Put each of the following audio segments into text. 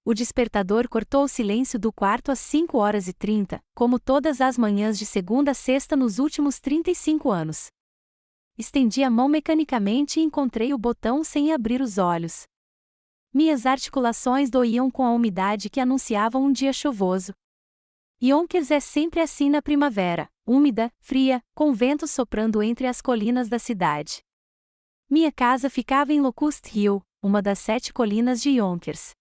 O despertador cortou o silêncio do quarto às 5h30, como todas as manhãs de segunda a sexta nos últimos 35 anos. Estendi a mão mecanicamente e encontrei o botão sem abrir os olhos. Minhas articulações doíam com a umidade que anunciava um dia chuvoso. Yonkers é sempre assim na primavera, úmida, fria, com vento soprando entre as colinas da cidade. Minha casa ficava em Locust Hill, uma das 7 colinas de Yonkers.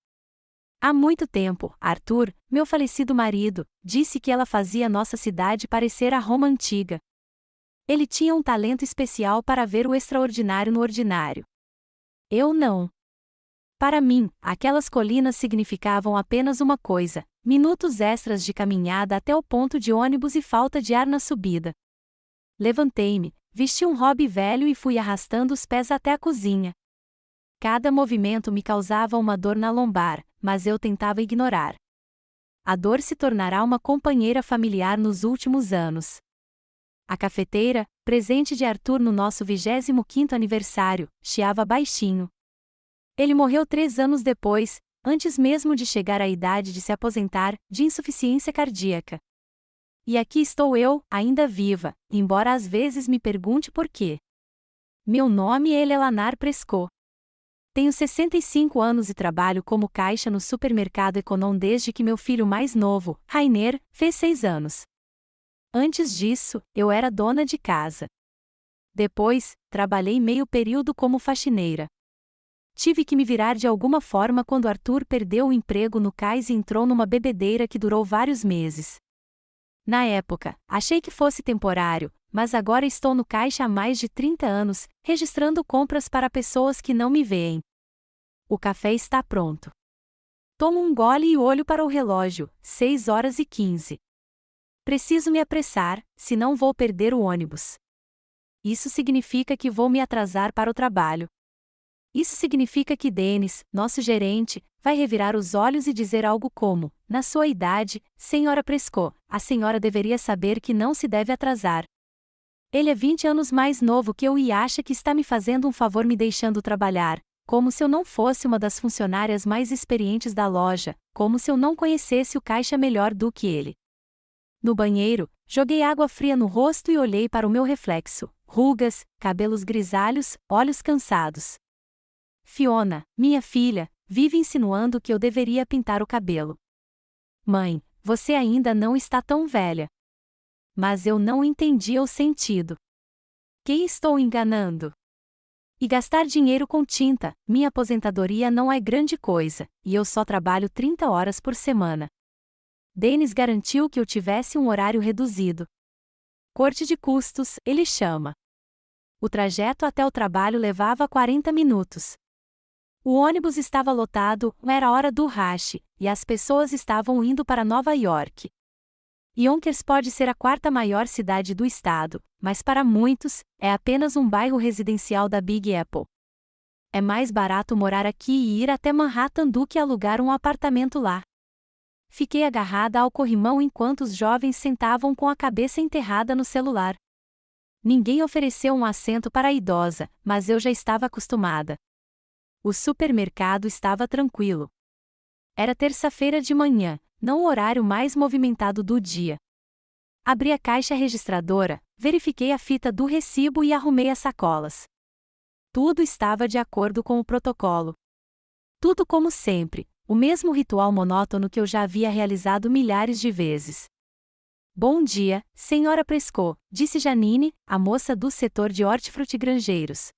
Há muito tempo, Arthur, meu falecido marido, disse que ela fazia nossa cidade parecer a Roma antiga. Ele tinha um talento especial para ver o extraordinário no ordinário. Eu não. Para mim, aquelas colinas significavam apenas uma coisa: minutos extras de caminhada até o ponto de ônibus e falta de ar na subida. Levantei-me, vesti um hobby velho e fui arrastando os pés até a cozinha. Cada movimento me causava uma dor na lombar, mas eu tentava ignorar. A dor se tornará uma companheira familiar nos últimos anos. A cafeteira, presente de Arthur no nosso 25º aniversário, chiava baixinho. Ele morreu 3 anos depois, antes mesmo de chegar à idade de se aposentar, de insuficiência cardíaca. E aqui estou eu, ainda viva, embora às vezes me pergunte por quê. Meu nome é Eleanor Prescott. Tenho 65 anos e trabalho como caixa no supermercado Econon desde que meu filho mais novo, Rainer, fez 6 anos. Antes disso, eu era dona de casa. Depois, trabalhei meio período como faxineira. Tive que me virar de alguma forma quando Arthur perdeu o emprego no cais e entrou numa bebedeira que durou vários meses. Na época, achei que fosse temporário, mas agora estou no caixa há mais de 30 anos, registrando compras para pessoas que não me veem. O café está pronto. Tomo um gole e olho para o relógio, 6h15. Preciso me apressar, senão vou perder o ônibus. Isso significa que vou me atrasar para o trabalho. Isso significa que Dennis, nosso gerente, vai revirar os olhos e dizer algo como: na sua idade, Sra. Prescott, a senhora deveria saber que não se deve atrasar. Ele é 20 anos mais novo que eu e acha que está me fazendo um favor me deixando trabalhar, como se eu não fosse uma das funcionárias mais experientes da loja, como se eu não conhecesse o caixa melhor do que ele. No banheiro, joguei água fria no rosto e olhei para o meu reflexo: rugas, cabelos grisalhos, olhos cansados. Fiona, minha filha, vive insinuando que eu deveria pintar o cabelo. Mãe, você ainda não está tão velha. Mas eu não entendia o sentido. Quem estou enganando? E gastar dinheiro com tinta, minha aposentadoria não é grande coisa, e eu só trabalho 30 horas por semana. Dennis garantiu que eu tivesse um horário reduzido. Corte de custos, ele chama. O trajeto até o trabalho levava 40 minutos. O ônibus estava lotado, era hora do rush, e as pessoas estavam indo para Nova York. Yonkers pode ser a 4ª maior cidade do estado, mas para muitos, é apenas um bairro residencial da Big Apple. É mais barato morar aqui e ir até Manhattan do que alugar um apartamento lá. Fiquei agarrada ao corrimão enquanto os jovens sentavam com a cabeça enterrada no celular. Ninguém ofereceu um assento para a idosa, mas eu já estava acostumada. O supermercado estava tranquilo. Era terça-feira de manhã, não o horário mais movimentado do dia. Abri a caixa registradora, verifiquei a fita do recibo e arrumei as sacolas. Tudo estava de acordo com o protocolo. Tudo como sempre, o mesmo ritual monótono que eu já havia realizado milhares de vezes. Bom dia, Sra. Prescott, disse Janine, a moça do setor de hortifrutigranjeiros.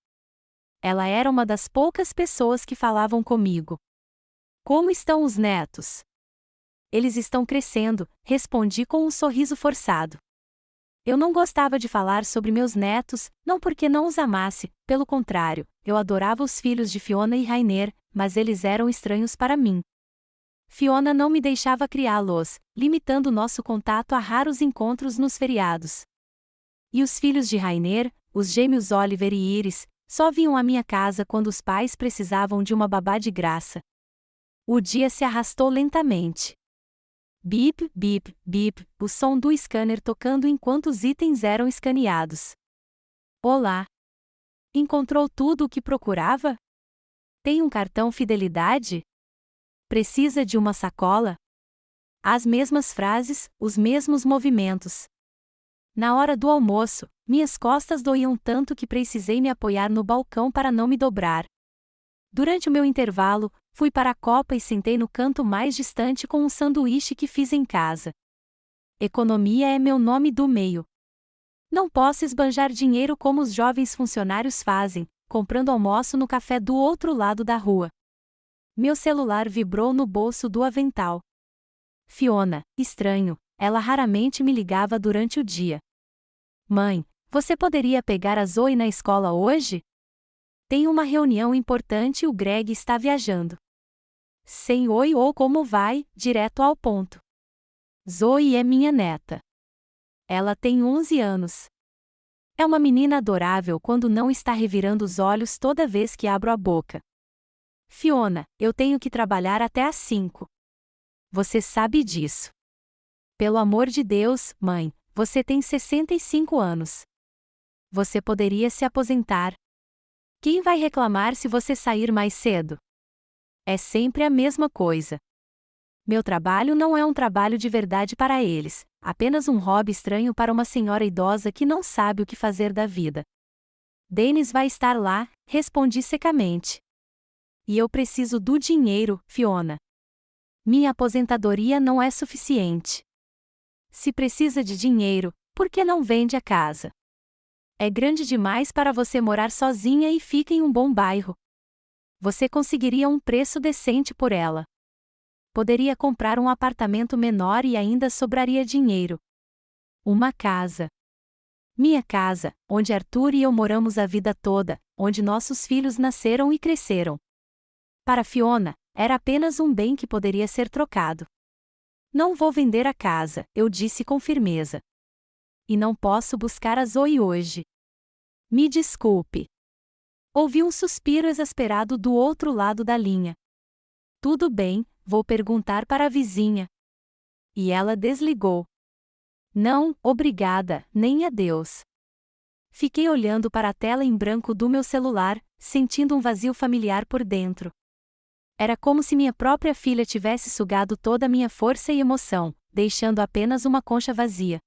Ela era uma das poucas pessoas que falavam comigo. Como estão os netos? Eles estão crescendo, respondi com um sorriso forçado. Eu não gostava de falar sobre meus netos, não porque não os amasse, pelo contrário, eu adorava os filhos de Fiona e Rainer, mas eles eram estranhos para mim. Fiona não me deixava criá-los, limitando nosso contato a raros encontros nos feriados. E os filhos de Rainer, os gêmeos Oliver e Iris, só vinham à minha casa quando os pais precisavam de uma babá de graça. O dia se arrastou lentamente. Bip, bip, bip, o som do scanner tocando enquanto os itens eram escaneados. Olá! Encontrou tudo o que procurava? Tem um cartão fidelidade? Precisa de uma sacola? As mesmas frases, os mesmos movimentos. Na hora do almoço, minhas costas doíam tanto que precisei me apoiar no balcão para não me dobrar. Durante o meu intervalo, fui para a copa e sentei no canto mais distante com um sanduíche que fiz em casa. Economia é meu nome do meio. Não posso esbanjar dinheiro como os jovens funcionários fazem, comprando almoço no café do outro lado da rua. Meu celular vibrou no bolso do avental. Fiona, estranho, ela raramente me ligava durante o dia. Mãe, você poderia pegar a Zoe na escola hoje? Tem uma reunião importante e o Greg está viajando. Sem oi ou como vai, direto ao ponto. Zoe é minha neta. Ela tem 11 anos. É uma menina adorável quando não está revirando os olhos toda vez que abro a boca. Fiona, eu tenho que trabalhar até às 5. Você sabe disso. Pelo amor de Deus, mãe, você tem 65 anos. Você poderia se aposentar. Quem vai reclamar se você sair mais cedo? É sempre a mesma coisa. Meu trabalho não é um trabalho de verdade para eles, apenas um hobby estranho para uma senhora idosa que não sabe o que fazer da vida. Dennis vai estar lá, respondi secamente. E eu preciso do dinheiro, Fiona. Minha aposentadoria não é suficiente. Se precisa de dinheiro, por que não vende a casa? É grande demais para você morar sozinha e fica em um bom bairro. Você conseguiria um preço decente por ela. Poderia comprar um apartamento menor e ainda sobraria dinheiro. Uma casa. Minha casa, onde Arthur e eu moramos a vida toda, onde nossos filhos nasceram e cresceram. Para Fiona, era apenas um bem que poderia ser trocado. Não vou vender a casa, eu disse com firmeza. E não posso buscar a Zoe hoje. Me desculpe. Ouvi um suspiro exasperado do outro lado da linha. Tudo bem, vou perguntar para a vizinha. E ela desligou. Não, obrigada, nem adeus. Fiquei olhando para a tela em branco do meu celular, sentindo um vazio familiar por dentro. Era como se minha própria filha tivesse sugado toda a minha força e emoção, deixando apenas uma concha vazia.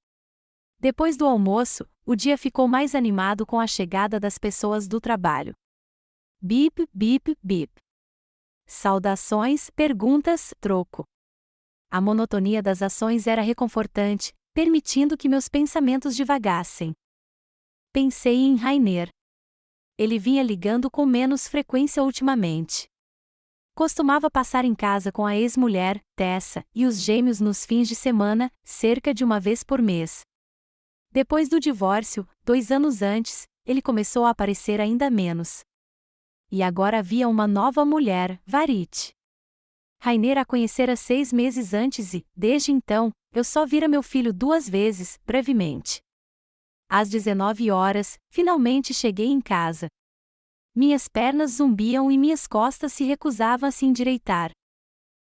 Depois do almoço, o dia ficou mais animado com a chegada das pessoas do trabalho. Bip, bip, bip. Saudações, perguntas, troco. A monotonia das ações era reconfortante, permitindo que meus pensamentos divagassem. Pensei em Rainer. Ele vinha ligando com menos frequência ultimamente. Costumava passar em casa com a ex-mulher, Tessa, e os gêmeos nos fins de semana, cerca de uma vez por mês. Depois do divórcio, 2 anos antes, ele começou a aparecer ainda menos. E agora havia uma nova mulher, Varit. Rainer a conhecera 6 meses antes e, desde então, eu só vira meu filho 2 vezes, brevemente. Às 19 horas, finalmente cheguei em casa. Minhas pernas zumbiam e minhas costas se recusavam a se endireitar.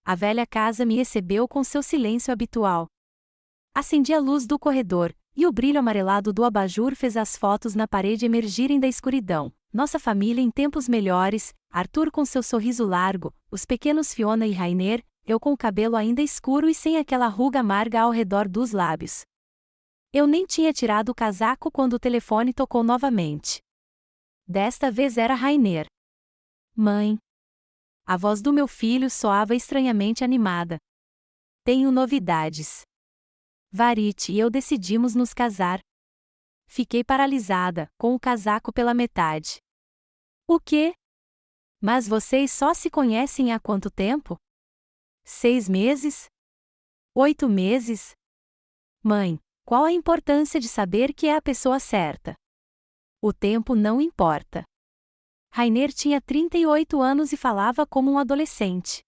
A velha casa me recebeu com seu silêncio habitual. Acendi a luz do corredor, e o brilho amarelado do abajur fez as fotos na parede emergirem da escuridão. Nossa família em tempos melhores, Arthur com seu sorriso largo, os pequenos Fiona e Rainer, eu com o cabelo ainda escuro e sem aquela ruga amarga ao redor dos lábios. Eu nem tinha tirado o casaco quando o telefone tocou novamente. Desta vez era Rainer. Mãe. A voz do meu filho soava estranhamente animada. Tenho novidades. Varit e eu decidimos nos casar. Fiquei paralisada, com o casaco pela metade. O quê? Mas vocês só se conhecem há quanto tempo? 6 meses? 8 meses? Mãe, qual a importância de saber que é a pessoa certa? O tempo não importa. Rainer tinha 38 anos e falava como um adolescente.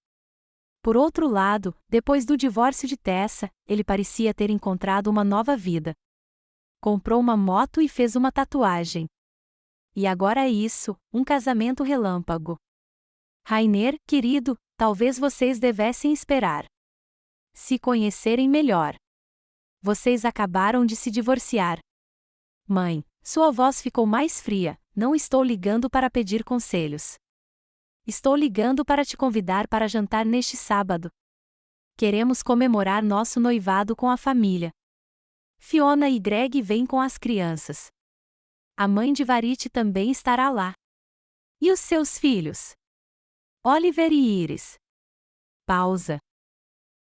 Por outro lado, depois do divórcio de Tessa, ele parecia ter encontrado uma nova vida. Comprou uma moto e fez uma tatuagem. E agora é isso, um casamento relâmpago. Rainer, querido, talvez vocês devessem esperar. Se conhecerem melhor. Vocês acabaram de se divorciar. Mãe, sua voz ficou mais fria, não estou ligando para pedir conselhos. Estou ligando para te convidar para jantar neste sábado. Queremos comemorar nosso noivado com a família. Fiona e Greg vêm com as crianças. A mãe de Varite também estará lá. E os seus filhos? Oliver e Iris. Pausa.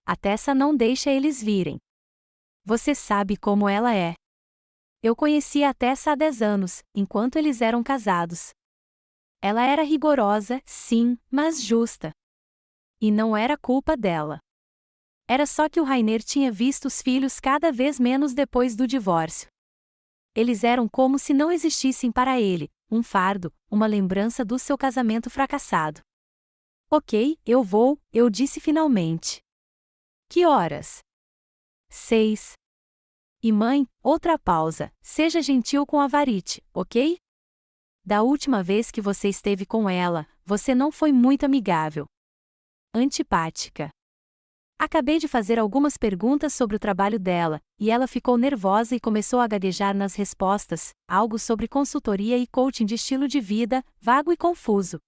A Tessa não deixa eles virem. Você sabe como ela é. Eu conheci a Tessa há 10 anos, enquanto eles eram casados. Ela era rigorosa, sim, mas justa. E não era culpa dela. Era só que o Rainer tinha visto os filhos cada vez menos depois do divórcio. Eles eram como se não existissem para ele, um fardo, uma lembrança do seu casamento fracassado. Ok, eu vou, eu disse finalmente. Que horas? 6. E mãe, outra pausa, seja gentil com a Varite, ok? Da última vez que você esteve com ela, você não foi muito amigável. Antipática. Acabei de fazer algumas perguntas sobre o trabalho dela, e ela ficou nervosa e começou a gaguejar nas respostas, algo sobre consultoria e coaching de estilo de vida, vago e confuso.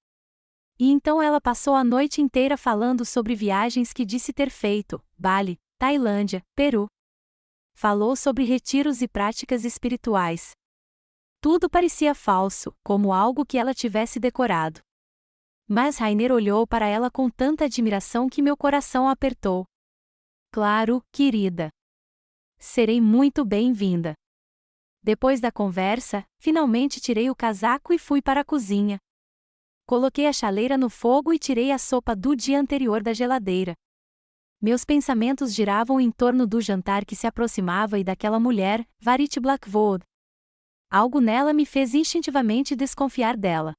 E então ela passou a noite inteira falando sobre viagens que disse ter feito, Bali, Tailândia, Peru. Falou sobre retiros e práticas espirituais. Tudo parecia falso, como algo que ela tivesse decorado. Mas Rainer olhou para ela com tanta admiração que meu coração apertou. Claro, querida. Serei muito bem-vinda. Depois da conversa, finalmente tirei o casaco e fui para a cozinha. Coloquei a chaleira no fogo e tirei a sopa do dia anterior da geladeira. Meus pensamentos giravam em torno do jantar que se aproximava e daquela mulher, Varite Blackwood. Algo nela me fez instintivamente desconfiar dela.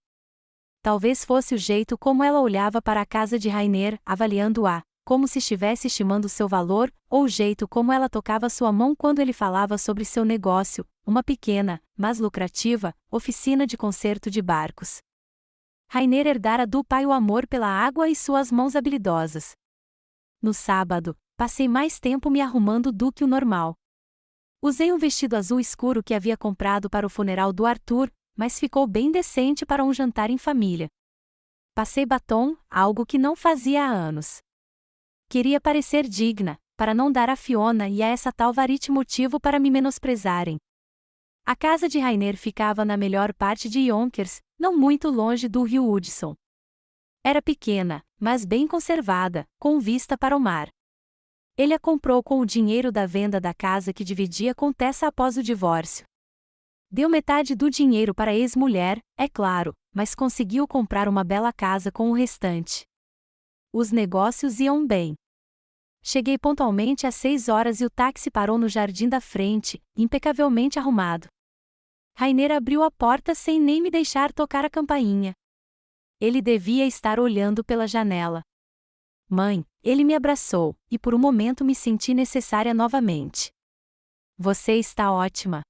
Talvez fosse o jeito como ela olhava para a casa de Rainer, avaliando-a, como se estivesse estimando seu valor, ou o jeito como ela tocava sua mão quando ele falava sobre seu negócio, uma pequena, mas lucrativa, oficina de conserto de barcos. Rainer herdara do pai o amor pela água e suas mãos habilidosas. No sábado, passei mais tempo me arrumando do que o normal. Usei um vestido azul escuro que havia comprado para o funeral do Arthur, mas ficou bem decente para um jantar em família. Passei batom, algo que não fazia há anos. Queria parecer digna, para não dar a Fiona e a essa tal Varite motivo para me menosprezarem. A casa de Rainer ficava na melhor parte de Yonkers, não muito longe do rio Hudson. Era pequena, mas bem conservada, com vista para o mar. Ele a comprou com o dinheiro da venda da casa que dividia com Tessa após o divórcio. Deu metade do dinheiro para a ex-mulher, é claro, mas conseguiu comprar uma bela casa com o restante. Os negócios iam bem. Cheguei pontualmente às 6 horas e o táxi parou no jardim da frente, impecavelmente arrumado. Rainer abriu a porta sem nem me deixar tocar a campainha. Ele devia estar olhando pela janela. Mãe, ele me abraçou, e por um momento me senti necessária novamente. Você está ótima.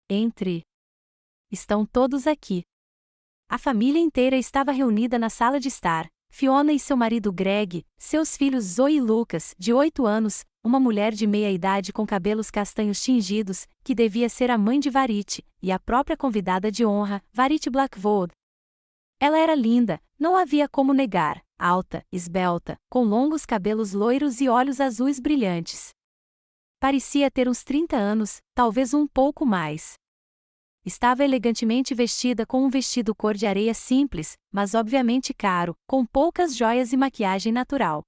Entre. Estão todos aqui. A família inteira estava reunida na sala de estar. Fiona e seu marido Greg, seus filhos Zoe e Lucas, de 8 anos, uma mulher de meia idade com cabelos castanhos tingidos, que devia ser a mãe de Varite, e a própria convidada de honra, Varite Blackwood. Ela era linda, não havia como negar, alta, esbelta, com longos cabelos loiros e olhos azuis brilhantes. Parecia ter uns 30 anos, talvez um pouco mais. Estava elegantemente vestida com um vestido cor de areia simples, mas obviamente caro, com poucas joias e maquiagem natural.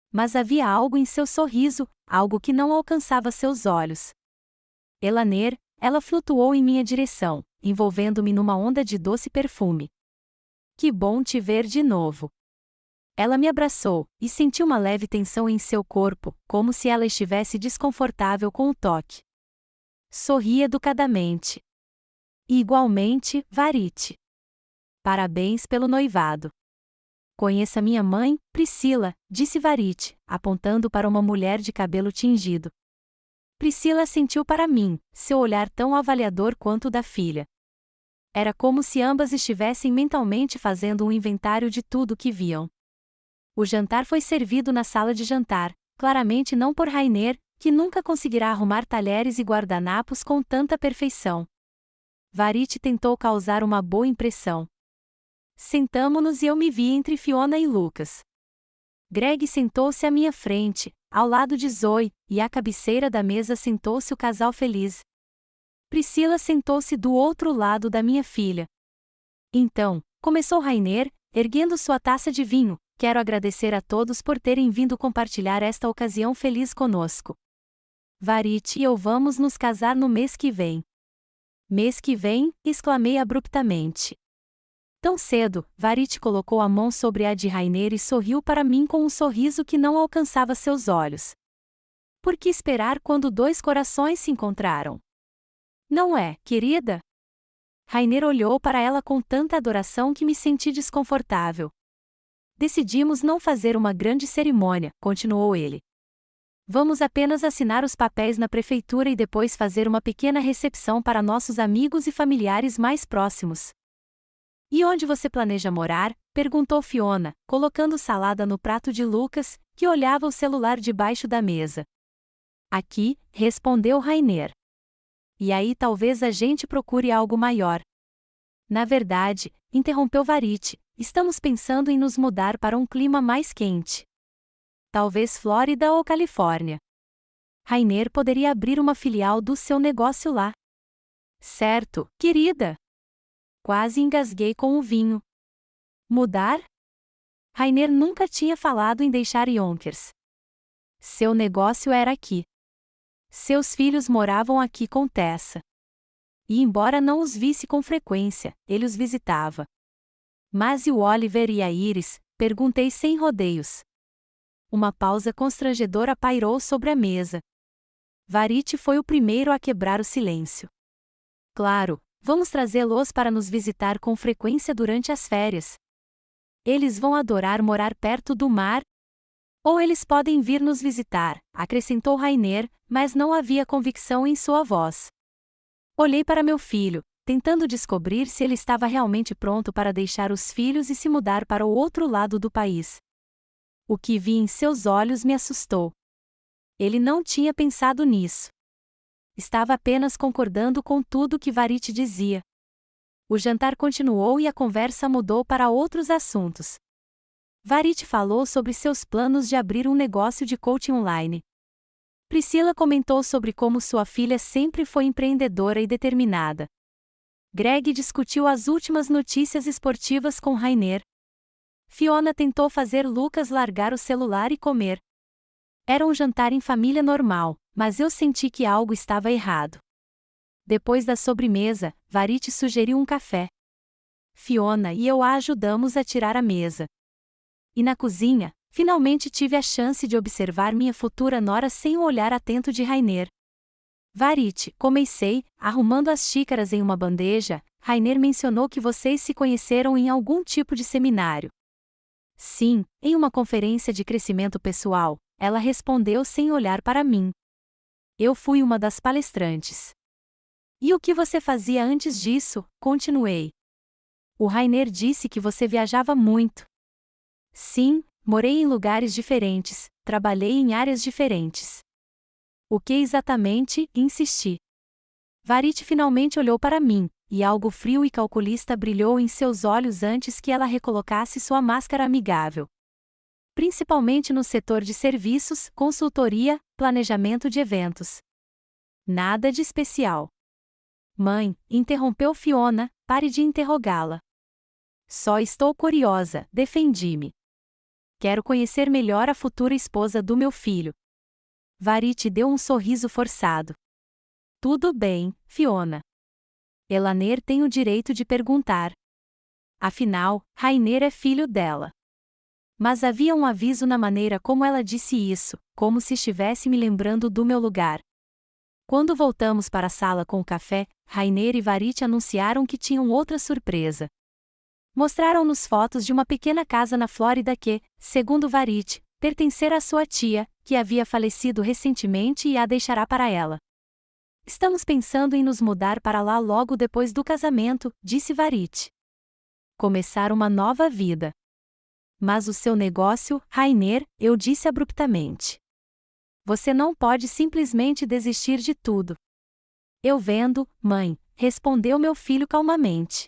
Mas havia algo em seu sorriso, algo que não alcançava seus olhos. Elaner, ela flutuou em minha direção, envolvendo-me numa onda de doce perfume. Que bom te ver de novo. Ela me abraçou, e senti uma leve tensão em seu corpo, como se ela estivesse desconfortável com o toque. Sorri educadamente. E igualmente, Varite. Parabéns pelo noivado. Conheça minha mãe, Priscila, disse Varite, apontando para uma mulher de cabelo tingido. Priscila assentiu para mim, seu olhar tão avaliador quanto o da filha. Era como se ambas estivessem mentalmente fazendo um inventário de tudo que viam. O jantar foi servido na sala de jantar, claramente não por Rainer, que nunca conseguirá arrumar talheres e guardanapos com tanta perfeição. Varite tentou causar uma boa impressão. Sentamo-nos e eu me vi entre Fiona e Lucas. Greg sentou-se à minha frente, ao lado de Zoe, e à cabeceira da mesa sentou-se o casal feliz. Priscila sentou-se do outro lado da minha filha. Então, começou Rainer, erguendo sua taça de vinho: quero agradecer a todos por terem vindo compartilhar esta ocasião feliz conosco. Varit e eu vamos nos casar no mês que vem. Mês que vem? Exclamei abruptamente. Tão cedo, Varit colocou a mão sobre a de Rainer e sorriu para mim com um sorriso que não alcançava seus olhos. Por que esperar quando dois corações se encontraram? Não é, querida? Rainer olhou para ela com tanta adoração que me senti desconfortável. Decidimos não fazer uma grande cerimônia, continuou ele. Vamos apenas assinar os papéis na prefeitura e depois fazer uma pequena recepção para nossos amigos e familiares mais próximos. E onde você planeja morar? Perguntou Fiona, colocando salada no prato de Lucas, que olhava o celular debaixo da mesa. Aqui, respondeu Rainer. E aí talvez a gente procure algo maior. Na verdade, interrompeu Varit, estamos pensando em nos mudar para um clima mais quente. Talvez Flórida ou Califórnia. Rainer poderia abrir uma filial do seu negócio lá. Certo, querida. Quase engasguei com o vinho. Mudar? Rainer nunca tinha falado em deixar Yonkers. Seu negócio era aqui. Seus filhos moravam aqui com Tessa. E embora não os visse com frequência, ele os visitava. Mas e o Oliver e a Iris? Perguntei sem rodeios. Uma pausa constrangedora pairou sobre a mesa. Varit foi o primeiro a quebrar o silêncio. Claro, vamos trazê-los para nos visitar com frequência durante as férias. Eles vão adorar morar perto do mar. Ou eles podem vir nos visitar, acrescentou Rainer, mas não havia convicção em sua voz. Olhei para meu filho, tentando descobrir se ele estava realmente pronto para deixar os filhos e se mudar para o outro lado do país. O que vi em seus olhos me assustou. Ele não tinha pensado nisso. Estava apenas concordando com tudo que Varit dizia. O jantar continuou e a conversa mudou para outros assuntos. Varit falou sobre seus planos de abrir um negócio de coaching online. Priscila comentou sobre como sua filha sempre foi empreendedora e determinada. Greg discutiu as últimas notícias esportivas com Rainer. Fiona tentou fazer Lucas largar o celular e comer. Era um jantar em família normal, mas eu senti que algo estava errado. Depois da sobremesa, Varit sugeriu um café. Fiona e eu a ajudamos a tirar a mesa. E na cozinha, finalmente tive a chance de observar minha futura nora sem o olhar atento de Rainer. Varit, comecei, arrumando as xícaras em uma bandeja. Rainer mencionou que vocês se conheceram em algum tipo de seminário. Sim, em uma conferência de crescimento pessoal, ela respondeu sem olhar para mim. Eu fui uma das palestrantes. E o que você fazia antes disso? Continuei. O Rainer disse que você viajava muito. Sim, morei em lugares diferentes, trabalhei em áreas diferentes. O que exatamente? Insisti. Varit finalmente olhou para mim, e algo frio e calculista brilhou em seus olhos antes que ela recolocasse sua máscara amigável. Principalmente no setor de serviços, consultoria, planejamento de eventos. Nada de especial. Mãe, interrompeu Fiona, pare de interrogá-la. Só estou curiosa, defendi-me. Quero conhecer melhor a futura esposa do meu filho. Varit deu um sorriso forçado. Tudo bem, Fiona. Elaner tem o direito de perguntar. Afinal, Rainer é filho dela. Mas havia um aviso na maneira como ela disse isso, como se estivesse me lembrando do meu lugar. Quando voltamos para a sala com o café, Rainer e Varit anunciaram que tinham outra surpresa. Mostraram-nos fotos de uma pequena casa na Flórida que, segundo Varit, pertencera à sua tia, que havia falecido recentemente e a deixará para ela. Estamos pensando em nos mudar para lá logo depois do casamento, disse Varit. Começar uma nova vida. Mas o seu negócio, Rainer, eu disse abruptamente. Você não pode simplesmente desistir de tudo. Eu vendo, mãe, respondeu meu filho calmamente.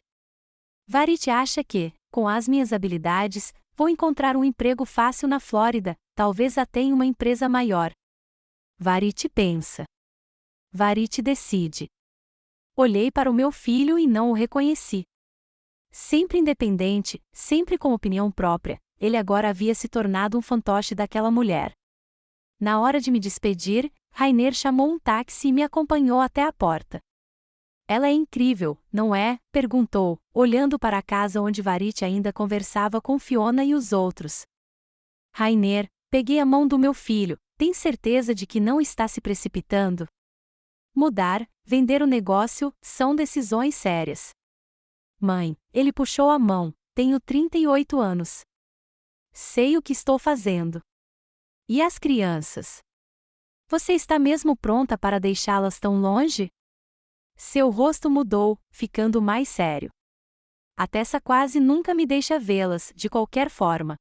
Varit acha que, com as minhas habilidades, vou encontrar um emprego fácil na Flórida, talvez até em uma empresa maior. Varite pensa. Varite decide. Olhei para o meu filho e não o reconheci. Sempre independente, sempre com opinião própria, ele agora havia se tornado um fantoche daquela mulher. Na hora de me despedir, Rainer chamou um táxi e me acompanhou até a porta. Ela é incrível, não é? Perguntou, olhando para a casa onde Varite ainda conversava com Fiona e os outros. Rainer, peguei a mão do meu filho, tem certeza de que não está se precipitando? Mudar, vender o negócio, são decisões sérias. Mãe, ele puxou a mão, tenho 38 anos. Sei o que estou fazendo. E as crianças? Você está mesmo pronta para deixá-las tão longe? Seu rosto mudou, ficando mais sério. A Tessa quase nunca me deixa vê-las, de qualquer forma.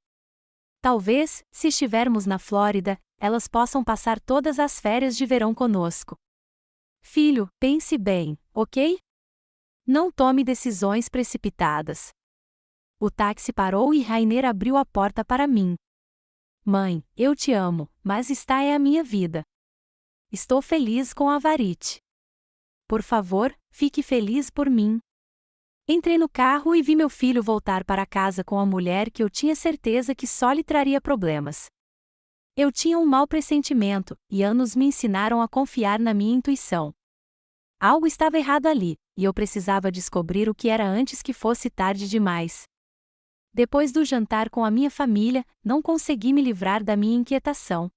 Talvez, se estivermos na Flórida, elas possam passar todas as férias de verão conosco. Filho, pense bem, ok? Não tome decisões precipitadas. O táxi parou e Rainer abriu a porta para mim. Mãe, eu te amo, mas esta é a minha vida. Estou feliz com a Varite. Por favor, fique feliz por mim. Entrei no carro e vi meu filho voltar para casa com a mulher que eu tinha certeza que só lhe traria problemas. Eu tinha um mau pressentimento, e anos me ensinaram a confiar na minha intuição. Algo estava errado ali, e eu precisava descobrir o que era antes que fosse tarde demais. Depois do jantar com a minha família, não consegui me livrar da minha inquietação.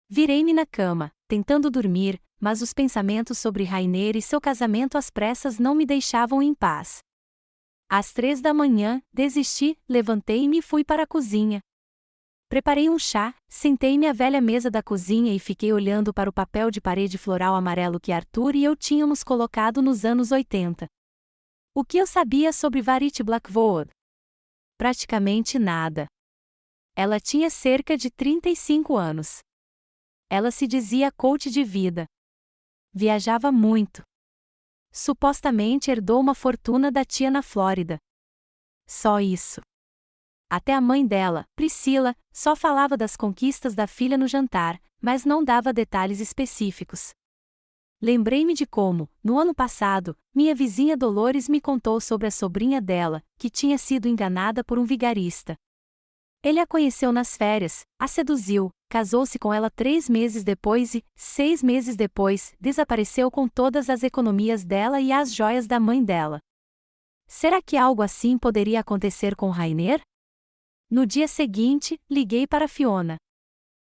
Virei-me na cama, tentando dormir, mas os pensamentos sobre Rainer e seu casamento às pressas não me deixavam em paz. Às 3 da manhã, desisti, levantei-me e fui para a cozinha. Preparei um chá, sentei-me à velha mesa da cozinha e fiquei olhando para o papel de parede floral amarelo que Arthur e eu tínhamos colocado nos anos 80. O que eu sabia sobre Varite Blackwood? Praticamente nada. Ela tinha cerca de 35 anos. Ela se dizia coach de vida. Viajava muito. Supostamente herdou uma fortuna da tia na Flórida. Só isso. Até a mãe dela, Priscila, só falava das conquistas da filha no jantar, mas não dava detalhes específicos. Lembrei-me de como, no ano passado, minha vizinha Dolores me contou sobre a sobrinha dela, que tinha sido enganada por um vigarista. Ele a conheceu nas férias, a seduziu, casou-se com ela 3 meses depois e, 6 meses depois, desapareceu com todas as economias dela e as joias da mãe dela. Será que algo assim poderia acontecer com Rainer? No dia seguinte, liguei para Fiona.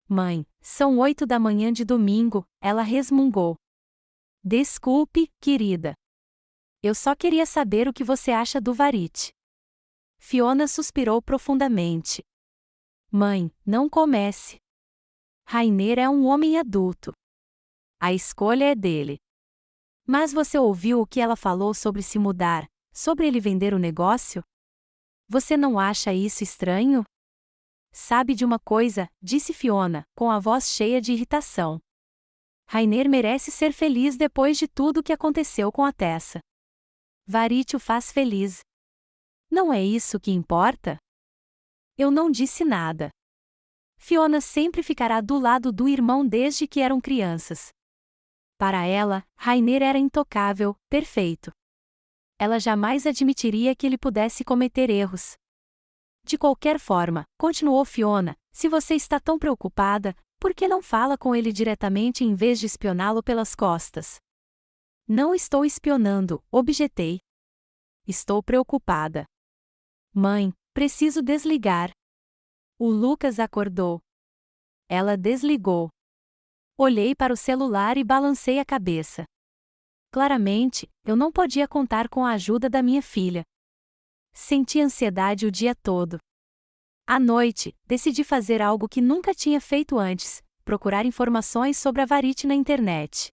Mãe, são 8 da manhã de domingo, ela resmungou. Desculpe, querida. Eu só queria saber o que você acha do Varite. Fiona suspirou profundamente. Mãe, não comece. Rainer é um homem adulto. A escolha é dele. Mas você ouviu o que ela falou sobre se mudar, sobre ele vender o negócio? Você não acha isso estranho? Sabe de uma coisa, disse Fiona, com a voz cheia de irritação. Rainer merece ser feliz depois de tudo o que aconteceu com a Tessa. Varite o faz feliz. Não é isso que importa? Eu não disse nada. Fiona sempre ficará do lado do irmão desde que eram crianças. Para ela, Rainer era intocável, perfeito. Ela jamais admitiria que ele pudesse cometer erros. De qualquer forma, continuou Fiona, se você está tão preocupada, por que não fala com ele diretamente em vez de espioná-lo pelas costas? Não estou espionando, objetei. Estou preocupada. Mãe, preciso desligar. O Lucas acordou. Ela desligou. Olhei para o celular e balancei a cabeça. Claramente, eu não podia contar com a ajuda da minha filha. Senti ansiedade o dia todo. À noite, decidi fazer algo que nunca tinha feito antes, procurar informações sobre a Varite na internet.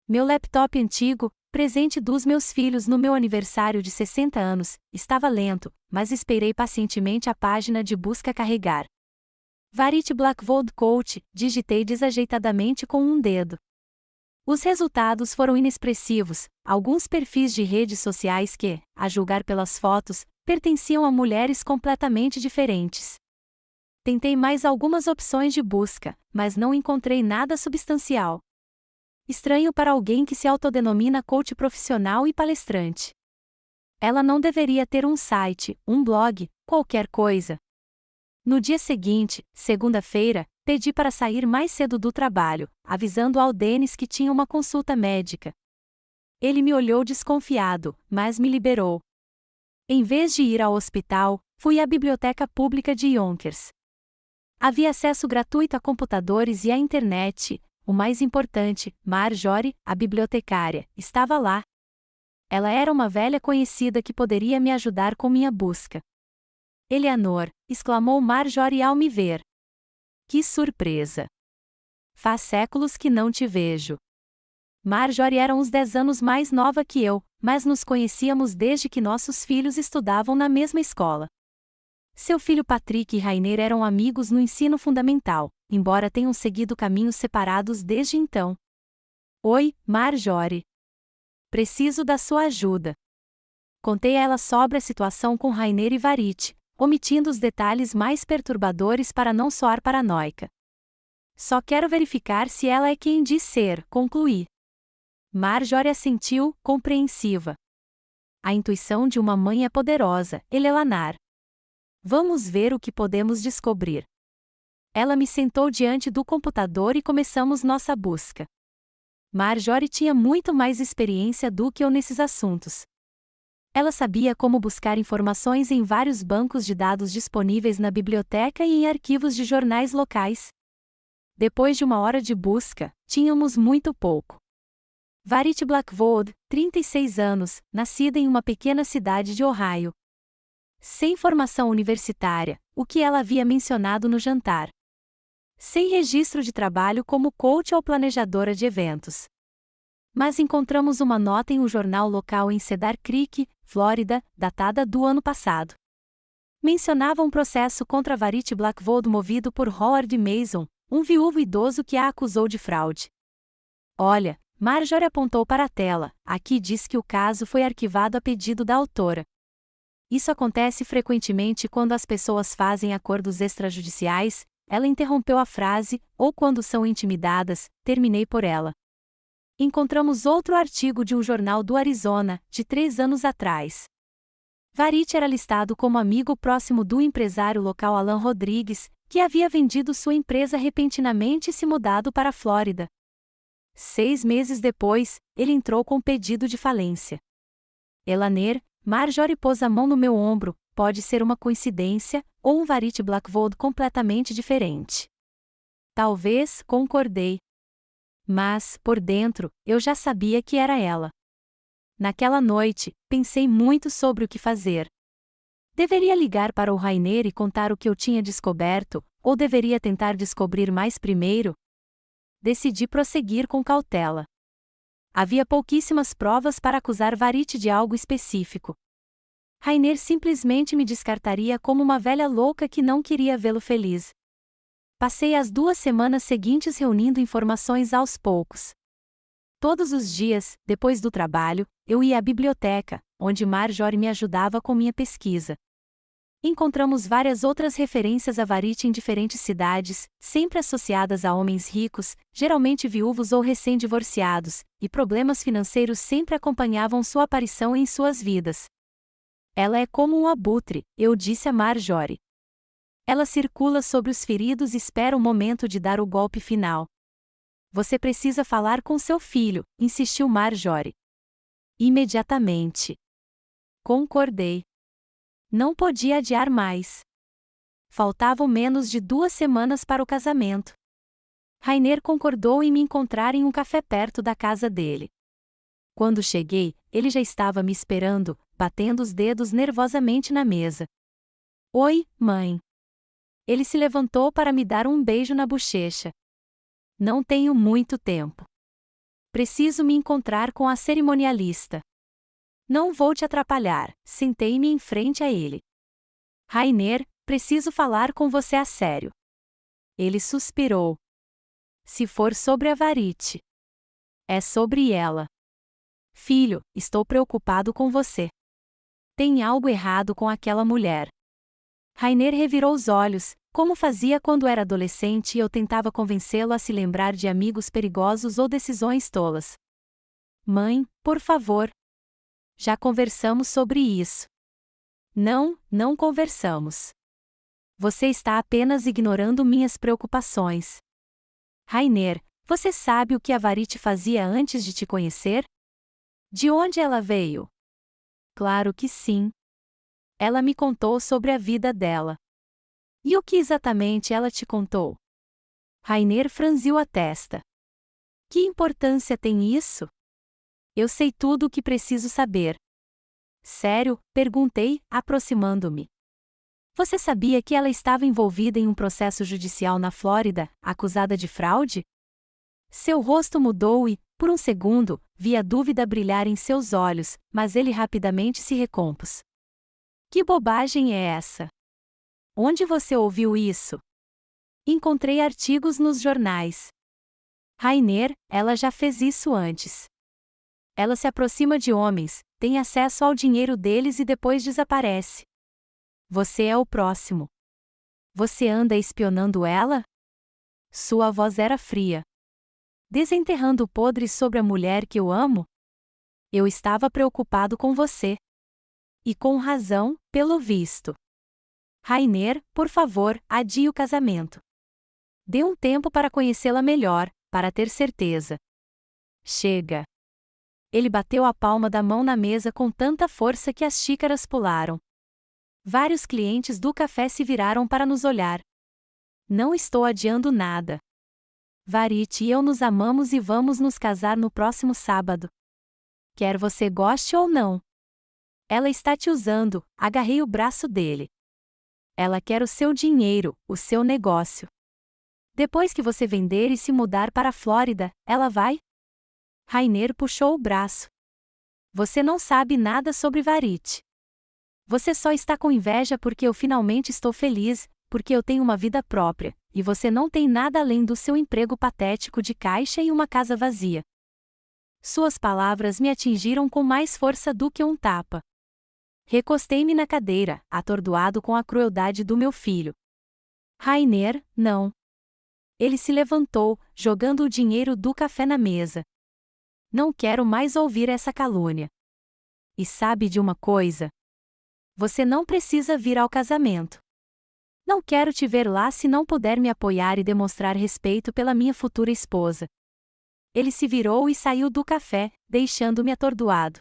Meu laptop antigo, presente dos meus filhos no meu aniversário de 60 anos, estava lento, mas esperei pacientemente a página de busca carregar. Varite Blackwood Coach, digitei desajeitadamente com um dedo. Os resultados foram inexpressivos, alguns perfis de redes sociais que, a julgar pelas fotos, pertenciam a mulheres completamente diferentes. Tentei mais algumas opções de busca, mas não encontrei nada substancial. Estranho para alguém que se autodenomina coach profissional e palestrante. Ela não deveria ter um site, um blog, qualquer coisa. No dia seguinte, segunda-feira, pedi para sair mais cedo do trabalho, avisando ao Dennis que tinha uma consulta médica. Ele me olhou desconfiado, mas me liberou. Em vez de ir ao hospital, fui à biblioteca pública de Yonkers. Havia acesso gratuito a computadores e à internet. O mais importante, Marjorie, a bibliotecária, estava lá. Ela era uma velha conhecida que poderia me ajudar com minha busca. Eleanor, exclamou Marjorie ao me ver. Que surpresa! Faz séculos que não te vejo. Marjorie era uns 10 anos mais nova que eu, mas nos conhecíamos desde que nossos filhos estudavam na mesma escola. Seu filho Patrick e Rainer eram amigos no ensino fundamental, embora tenham seguido caminhos separados desde então. Oi, Marjorie. Preciso da sua ajuda. Contei a ela sobre a situação com Rainer e Varit, omitindo os detalhes mais perturbadores para não soar paranoica. Só quero verificar se ela é quem diz ser, concluí. Marjorie assentiu, compreensiva. A intuição de uma mãe é poderosa, Eleanor. Vamos ver o que podemos descobrir. Ela me sentou diante do computador e começamos nossa busca. Marjorie tinha muito mais experiência do que eu nesses assuntos. Ela sabia como buscar informações em vários bancos de dados disponíveis na biblioteca e em arquivos de jornais locais. Depois de uma hora de busca, tínhamos muito pouco. Varit Blackwood, 36 anos, nascida em uma pequena cidade de Ohio. Sem formação universitária, o que ela havia mencionado no jantar. Sem registro de trabalho como coach ou planejadora de eventos. Mas encontramos uma nota em um jornal local em Cedar Creek, Flórida, datada do ano passado. Mencionava um processo contra Varit Blackwood movido por Howard Mason, um viúvo idoso que a acusou de fraude. Olha, Marjorie apontou para a tela, aqui diz que o caso foi arquivado a pedido da autora. Isso acontece frequentemente quando as pessoas fazem acordos extrajudiciais, ela interrompeu a frase, ou quando são intimidadas, terminei por ela. Encontramos outro artigo de um jornal do Arizona, de 3 anos atrás. Varit era listado como amigo próximo do empresário local Alan Rodrigues, que havia vendido sua empresa repentinamente e se mudado para a Flórida. 6 meses depois, ele entrou com pedido de falência. Eleanor, Marjorie pôs a mão no meu ombro, pode ser uma coincidência, ou um Varit Blackwood completamente diferente. Talvez, concordei. Mas, por dentro, eu já sabia que era ela. Naquela noite, pensei muito sobre o que fazer. Deveria ligar para o Rainer e contar o que eu tinha descoberto, ou deveria tentar descobrir mais primeiro? Decidi prosseguir com cautela. Havia pouquíssimas provas para acusar Varit de algo específico. Rainer simplesmente me descartaria como uma velha louca que não queria vê-lo feliz. Passei as 2 semanas seguintes reunindo informações aos poucos. Todos os dias, depois do trabalho, eu ia à biblioteca, onde Marjorie me ajudava com minha pesquisa. Encontramos várias outras referências a Varit em diferentes cidades, sempre associadas a homens ricos, geralmente viúvos ou recém-divorciados, e problemas financeiros sempre acompanhavam sua aparição em suas vidas. Ela é como um abutre, eu disse a Marjorie. Ela circula sobre os feridos e espera o momento de dar o golpe final. Você precisa falar com seu filho, insistiu Marjorie. Imediatamente. Concordei. Não podia adiar mais. Faltavam menos de 2 semanas para o casamento. Rainer concordou em me encontrar em um café perto da casa dele. Quando cheguei, ele já estava me esperando, batendo os dedos nervosamente na mesa. Oi, mãe. Ele se levantou para me dar um beijo na bochecha. Não tenho muito tempo. Preciso me encontrar com a cerimonialista. Não vou te atrapalhar, sentei-me em frente a ele. Rainer, preciso falar com você a sério. Ele suspirou. Se for sobre a Varit. É sobre ela. Filho, estou preocupado com você. Tem algo errado com aquela mulher. Rainer revirou os olhos, como fazia quando era adolescente e eu tentava convencê-lo a se lembrar de amigos perigosos ou decisões tolas. Mãe, por favor. Já conversamos sobre isso. Não, não conversamos. Você está apenas ignorando minhas preocupações. Rainer, você sabe o que a Varit fazia antes de te conhecer? De onde ela veio? Claro que sim. Ela me contou sobre a vida dela. E o que exatamente ela te contou? Rainer franziu a testa. Que importância tem isso? Eu sei tudo o que preciso saber. Sério? Perguntei, aproximando-me. Você sabia que ela estava envolvida em um processo judicial na Flórida, acusada de fraude? Seu rosto mudou e, por um segundo, vi a dúvida brilhar em seus olhos, mas ele rapidamente se recompôs. Que bobagem é essa? Onde você ouviu isso? Encontrei artigos nos jornais. Rainer, ela já fez isso antes. Ela se aproxima de homens, tem acesso ao dinheiro deles e depois desaparece. Você é o próximo. Você anda espionando ela? Sua voz era fria. Desenterrando podres sobre a mulher que eu amo? Eu estava preocupado com você. E com razão, pelo visto. Rainer, por favor, adie o casamento. Dê um tempo para conhecê-la melhor, para ter certeza. Chega. Ele bateu a palma da mão na mesa com tanta força que as xícaras pularam. Vários clientes do café se viraram para nos olhar. Não estou adiando nada. Varit e eu nos amamos e vamos nos casar no próximo sábado. Quer você goste ou não. Ela está te usando, agarrei o braço dele. Ela quer o seu dinheiro, o seu negócio. Depois que você vender e se mudar para a Flórida, ela vai? Rainer puxou o braço. Você não sabe nada sobre Varit. Você só está com inveja porque eu finalmente estou feliz, porque eu tenho uma vida própria, e você não tem nada além do seu emprego patético de caixa e uma casa vazia. Suas palavras me atingiram com mais força do que um tapa. Recostei-me na cadeira, atordoado com a crueldade do meu filho. Rainer, não. Ele se levantou, jogando o dinheiro do café na mesa. Não quero mais ouvir essa calúnia. E sabe de uma coisa? Você não precisa vir ao casamento. Não quero te ver lá se não puder me apoiar e demonstrar respeito pela minha futura esposa. Ele se virou e saiu do café, deixando-me atordoado.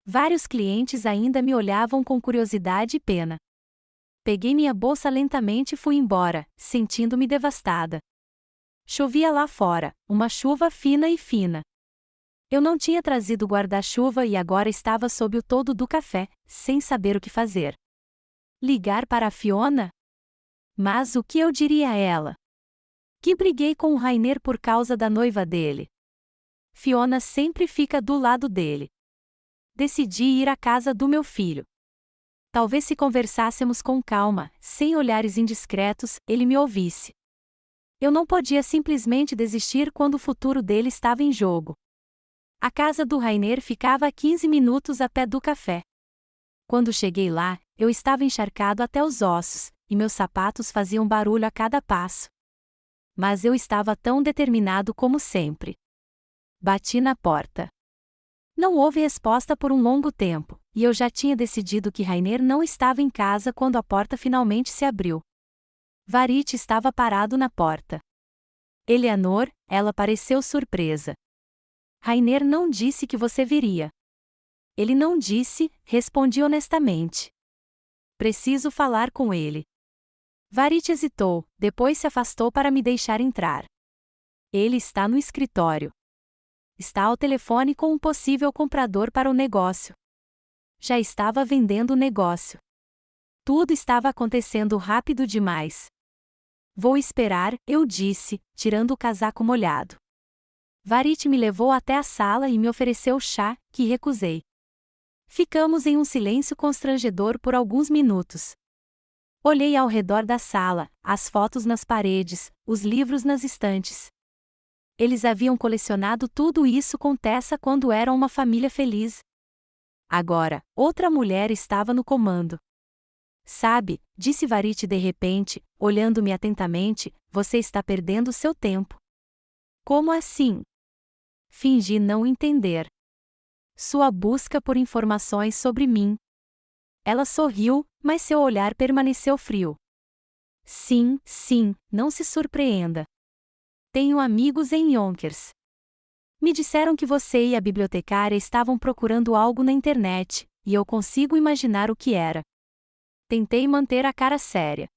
Vários clientes ainda me olhavam com curiosidade e pena. Peguei minha bolsa lentamente e fui embora, sentindo-me devastada. Chovia lá fora, uma chuva fina e fina. Eu não tinha trazido guarda-chuva e agora estava sob o toldo do café, sem saber o que fazer. Ligar para a Fiona? Mas o que eu diria a ela? Que briguei com o Rainer por causa da noiva dele. Fiona sempre fica do lado dele. Decidi ir à casa do meu filho. Talvez se conversássemos com calma, sem olhares indiscretos, ele me ouvisse. Eu não podia simplesmente desistir quando o futuro dele estava em jogo. A casa do Rainer ficava a 15 minutos a pé do café. Quando cheguei lá, eu estava encharcado até os ossos, e meus sapatos faziam barulho a cada passo. Mas eu estava tão determinado como sempre. Bati na porta. Não houve resposta por um longo tempo, e eu já tinha decidido que Rainer não estava em casa quando a porta finalmente se abriu. Varit estava parado na porta. Eleanor, ela pareceu surpresa. Rainer não disse que você viria. Ele não disse, respondi honestamente. Preciso falar com ele. Varit hesitou, depois se afastou para me deixar entrar. Ele está no escritório. Está ao telefone com um possível comprador para o negócio. Já estava vendendo o negócio. Tudo estava acontecendo rápido demais. Vou esperar, eu disse, tirando o casaco molhado. Varit me levou até a sala e me ofereceu chá, que recusei. Ficamos em um silêncio constrangedor por alguns minutos. Olhei ao redor da sala, as fotos nas paredes, os livros nas estantes. Eles haviam colecionado tudo isso com Tessa quando eram uma família feliz. Agora, outra mulher estava no comando. Sabe, disse Varite de repente, olhando-me atentamente, você está perdendo seu tempo. Como assim? Fingi não entender. Sua busca por informações sobre mim. Ela sorriu, mas seu olhar permaneceu frio. Sim, não se surpreenda. Tenho amigos em Yonkers. Me disseram que você e a bibliotecária estavam procurando algo na internet, e eu consigo imaginar o que era. Tentei manter a cara séria.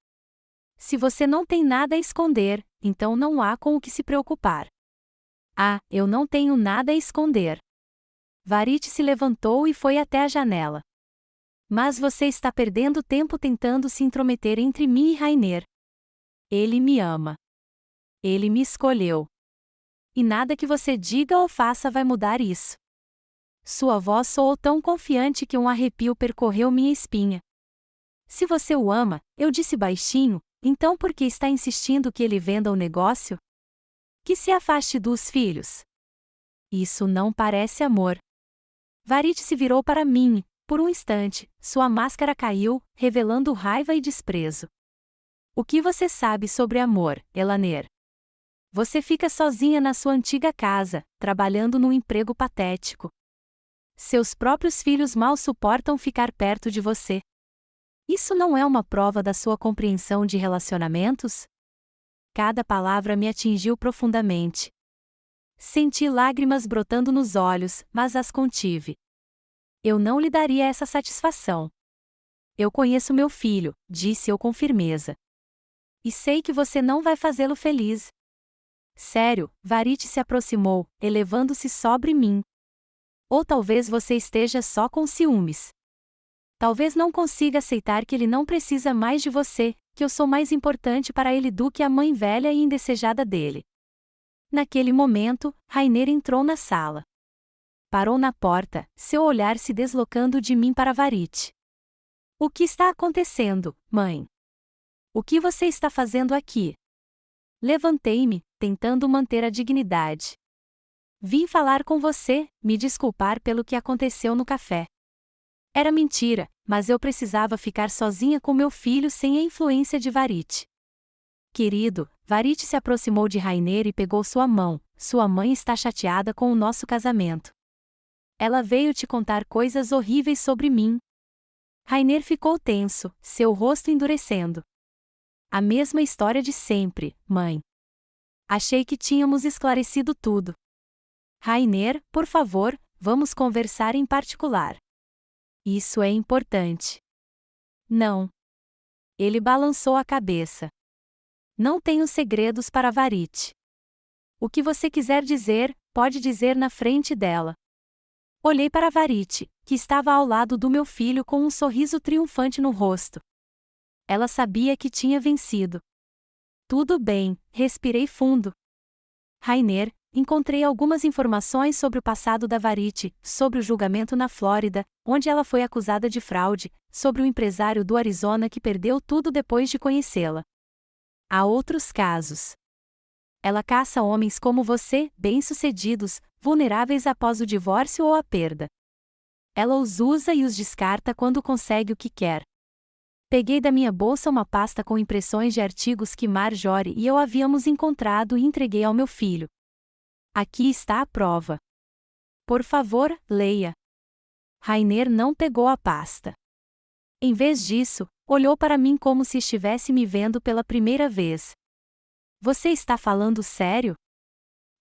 Se você não tem nada a esconder, então não há com o que se preocupar. Ah, eu não tenho nada a esconder. Varite se levantou e foi até a janela. Mas você está perdendo tempo tentando se intrometer entre mim e Rainer. Ele me ama. Ele me escolheu. E nada que você diga ou faça vai mudar isso. Sua voz soou tão confiante que um arrepio percorreu minha espinha. Se você o ama, eu disse baixinho, então por que está insistindo que ele venda o negócio? Que se afaste dos filhos. Isso não parece amor. Varite se virou para mim. Por um instante, sua máscara caiu, revelando raiva e desprezo. O que você sabe sobre amor, Elaner? Você fica sozinha na sua antiga casa, trabalhando num emprego patético. Seus próprios filhos mal suportam ficar perto de você. Isso não é uma prova da sua compreensão de relacionamentos? Cada palavra me atingiu profundamente. Senti lágrimas brotando nos olhos, mas as contive. Eu não lhe daria essa satisfação. Eu conheço meu filho, disse eu com firmeza. E sei que você não vai fazê-lo feliz. Sério, Varite se aproximou, elevando-se sobre mim. Ou talvez você esteja só com ciúmes. Talvez não consiga aceitar que ele não precisa mais de você, que eu sou mais importante para ele do que a mãe velha e indesejada dele. Naquele momento, Rainer entrou na sala. Parou na porta, seu olhar se deslocando de mim para Varite. O que está acontecendo, mãe? O que você está fazendo aqui? Levantei-me, tentando manter a dignidade. Vim falar com você, me desculpar pelo que aconteceu no café. Era mentira, mas eu precisava ficar sozinha com meu filho sem a influência de Varite. Querido, Varite se aproximou de Rainer e pegou sua mão. Sua mãe está chateada com o nosso casamento. Ela veio te contar coisas horríveis sobre mim. Rainer ficou tenso, seu rosto endurecendo. A mesma história de sempre, mãe. Achei que tínhamos esclarecido tudo. Rainer, por favor, vamos conversar em particular. Isso é importante. Não. Ele balançou a cabeça. Não tenho segredos para Varite. O que você quiser dizer, pode dizer na frente dela. Olhei para Varite, que estava ao lado do meu filho com um sorriso triunfante no rosto. Ela sabia que tinha vencido. Tudo bem, respirei fundo. Rainer, encontrei algumas informações sobre o passado da Varite, sobre o julgamento na Flórida, onde ela foi acusada de fraude, sobre o empresário do Arizona que perdeu tudo depois de conhecê-la. Há outros casos. Ela caça homens como você, bem-sucedidos, vulneráveis após o divórcio ou a perda. Ela os usa e os descarta quando consegue o que quer. Peguei da minha bolsa uma pasta com impressões de artigos que Marjorie e eu havíamos encontrado e entreguei ao meu filho. Aqui está a prova. Por favor, leia. Rainer não pegou a pasta. Em vez disso, olhou para mim como se estivesse me vendo pela primeira vez. Você está falando sério?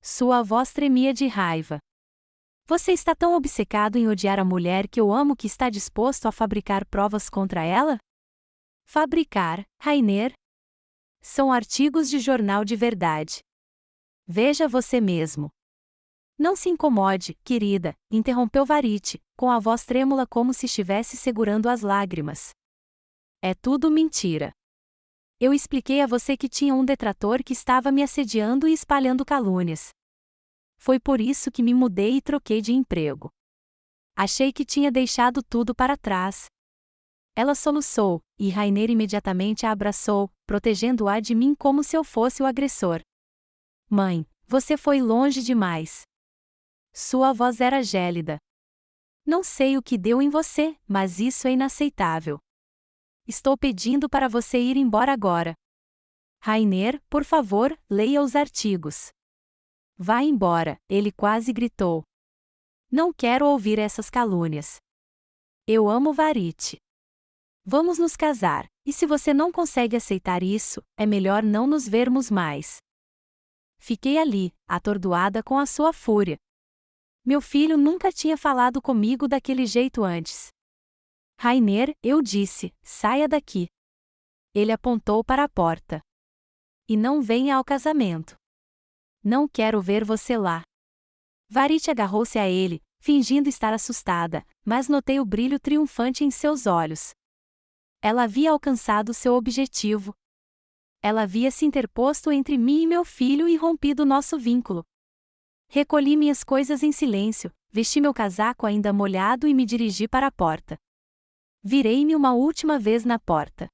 Sua voz tremia de raiva. Você está tão obcecado em odiar a mulher que eu amo que está disposto a fabricar provas contra ela? Fabricar, Rainer? São artigos de jornal de verdade. Veja você mesmo. Não se incomode, querida, interrompeu Varite, com a voz trêmula como se estivesse segurando as lágrimas. É tudo mentira. Eu expliquei a você que tinha um detrator que estava me assediando e espalhando calúnias. Foi por isso que me mudei e troquei de emprego. Achei que tinha deixado tudo para trás. Ela soluçou, e Rainer imediatamente a abraçou, protegendo-a de mim como se eu fosse o agressor. Mãe, você foi longe demais. Sua voz era gélida. Não sei o que deu em você, mas isso é inaceitável. Estou pedindo para você ir embora agora. Rainer, por favor, leia os artigos. Vá embora, ele quase gritou. Não quero ouvir essas calúnias. Eu amo Varit. Vamos nos casar, e se você não consegue aceitar isso, é melhor não nos vermos mais. Fiquei ali, atordoada com a sua fúria. Meu filho nunca tinha falado comigo daquele jeito antes. Rainer, eu disse, saia daqui. Ele apontou para a porta. E não venha ao casamento. Não quero ver você lá. Varit agarrou-se a ele, fingindo estar assustada, mas notei o brilho triunfante em seus olhos. Ela havia alcançado seu objetivo. Ela havia se interposto entre mim e meu filho e rompido nosso vínculo. Recolhi minhas coisas em silêncio, vesti meu casaco ainda molhado e me dirigi para a porta. Virei-me uma última vez na porta.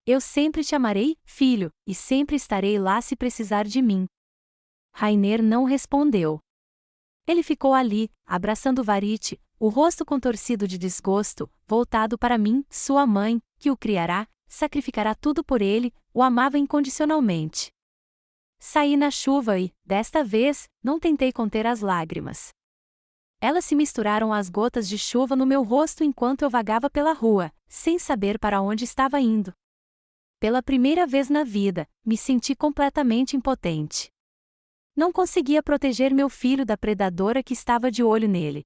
Eu sempre te amarei, filho, e sempre estarei lá se precisar de mim. Rainer não respondeu. Ele ficou ali, abraçando Varit, o rosto contorcido de desgosto, voltado para mim, sua mãe, que o criará, sacrificará tudo por ele, o amava incondicionalmente. Saí na chuva e, desta vez, não tentei conter as lágrimas. Elas se misturaram às gotas de chuva no meu rosto enquanto eu vagava pela rua, sem saber para onde estava indo. Pela primeira vez na vida, me senti completamente impotente. Não conseguia proteger meu filho da predadora que estava de olho nele.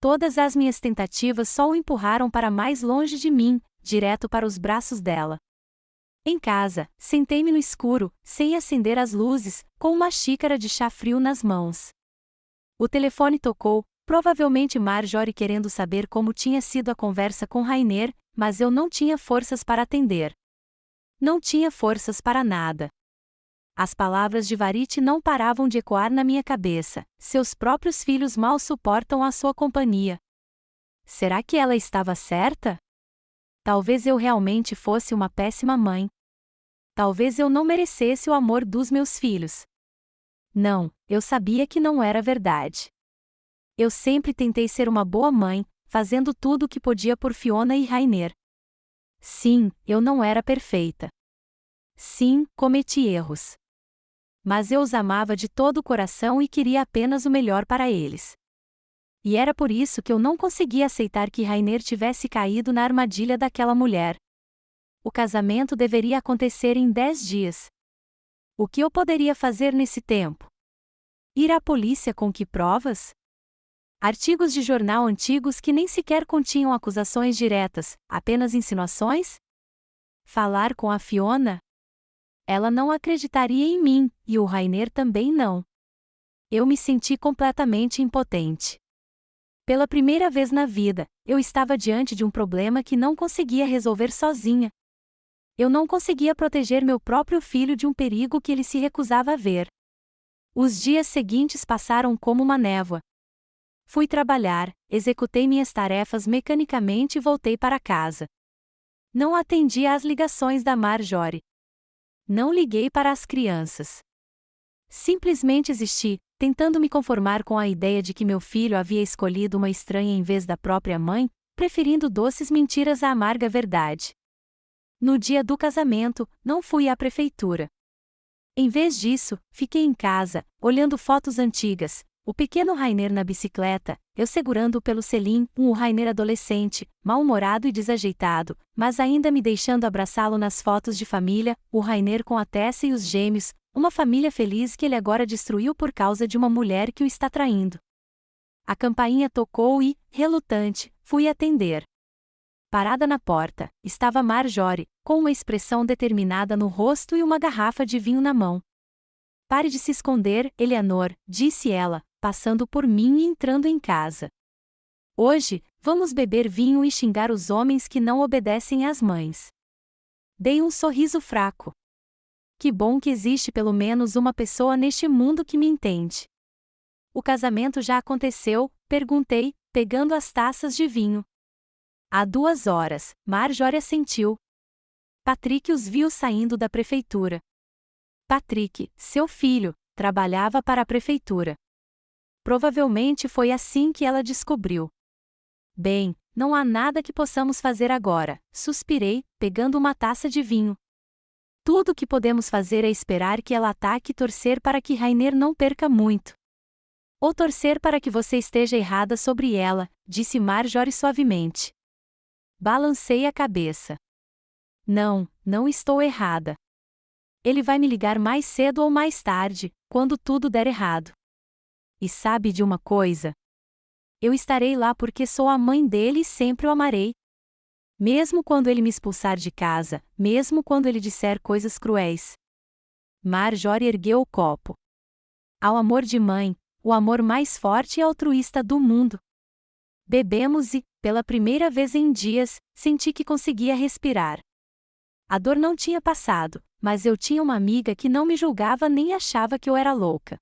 Todas as minhas tentativas só o empurraram para mais longe de mim, direto para os braços dela. Em casa, sentei-me no escuro, sem acender as luzes, com uma xícara de chá frio nas mãos. O telefone tocou, provavelmente Marjorie querendo saber como tinha sido a conversa com Rainer, mas eu não tinha forças para atender. Não tinha forças para nada. As palavras de Varit não paravam de ecoar na minha cabeça. Seus próprios filhos mal suportam a sua companhia. Será que ela estava certa? Talvez eu realmente fosse uma péssima mãe. Talvez eu não merecesse o amor dos meus filhos. Não, eu sabia que não era verdade. Eu sempre tentei ser uma boa mãe, fazendo tudo o que podia por Fiona e Rainer. Sim, eu não era perfeita. Sim, cometi erros. Mas eu os amava de todo o coração e queria apenas o melhor para eles. E era por isso que eu não conseguia aceitar que Rainer tivesse caído na armadilha daquela mulher. O casamento deveria acontecer em 10 dias. O que eu poderia fazer nesse tempo? Ir à polícia com que provas? Artigos de jornal antigos que nem sequer continham acusações diretas, apenas insinuações? Falar com a Fiona? Ela não acreditaria em mim, e o Rainer também não. Eu me senti completamente impotente. Pela primeira vez na vida, eu estava diante de um problema que não conseguia resolver sozinha. Eu não conseguia proteger meu próprio filho de um perigo que ele se recusava a ver. Os dias seguintes passaram como uma névoa. Fui trabalhar, executei minhas tarefas mecanicamente e voltei para casa. Não atendi às ligações da Marjorie. Não liguei para as crianças. Simplesmente existi, tentando me conformar com a ideia de que meu filho havia escolhido uma estranha em vez da própria mãe, preferindo doces mentiras à amarga verdade. No dia do casamento, não fui à prefeitura. Em vez disso, fiquei em casa, olhando fotos antigas, o pequeno Rainer na bicicleta, eu segurando-o pelo selim, o Rainer adolescente, mal-humorado e desajeitado, mas ainda me deixando abraçá-lo nas fotos de família, o Rainer com a Tessa e os gêmeos, uma família feliz que ele agora destruiu por causa de uma mulher que o está traindo. A campainha tocou e, relutante, fui atender. Parada na porta, estava Marjorie, com uma expressão determinada no rosto e uma garrafa de vinho na mão. Pare de se esconder, Eleanor, disse ela, passando por mim e entrando em casa. Hoje, vamos beber vinho e xingar os homens que não obedecem às mães. Dei um sorriso fraco. Que bom que existe pelo menos uma pessoa neste mundo que me entende. O casamento já aconteceu? Perguntei, pegando as taças de vinho. Há 2 horas, Marjorie assentiu. Patrick os viu saindo da prefeitura. Patrick, seu filho, trabalhava para a prefeitura. Provavelmente foi assim que ela descobriu. Bem, não há nada que possamos fazer agora, suspirei, pegando uma taça de vinho. Tudo o que podemos fazer é esperar que ela ataque e torcer para que Rainer não perca muito. Ou torcer para que você esteja errada sobre ela, disse Marjorie suavemente. Balancei a cabeça. Não, não estou errada. Ele vai me ligar mais cedo ou mais tarde, quando tudo der errado. E sabe de uma coisa? Eu estarei lá porque sou a mãe dele e sempre o amarei. Mesmo quando ele me expulsar de casa, mesmo quando ele disser coisas cruéis. Marjorie ergueu o copo. Ao amor de mãe, o amor mais forte e altruísta do mundo. Bebemos e, pela primeira vez em dias, senti que conseguia respirar. A dor não tinha passado, mas eu tinha uma amiga que não me julgava nem achava que eu era louca.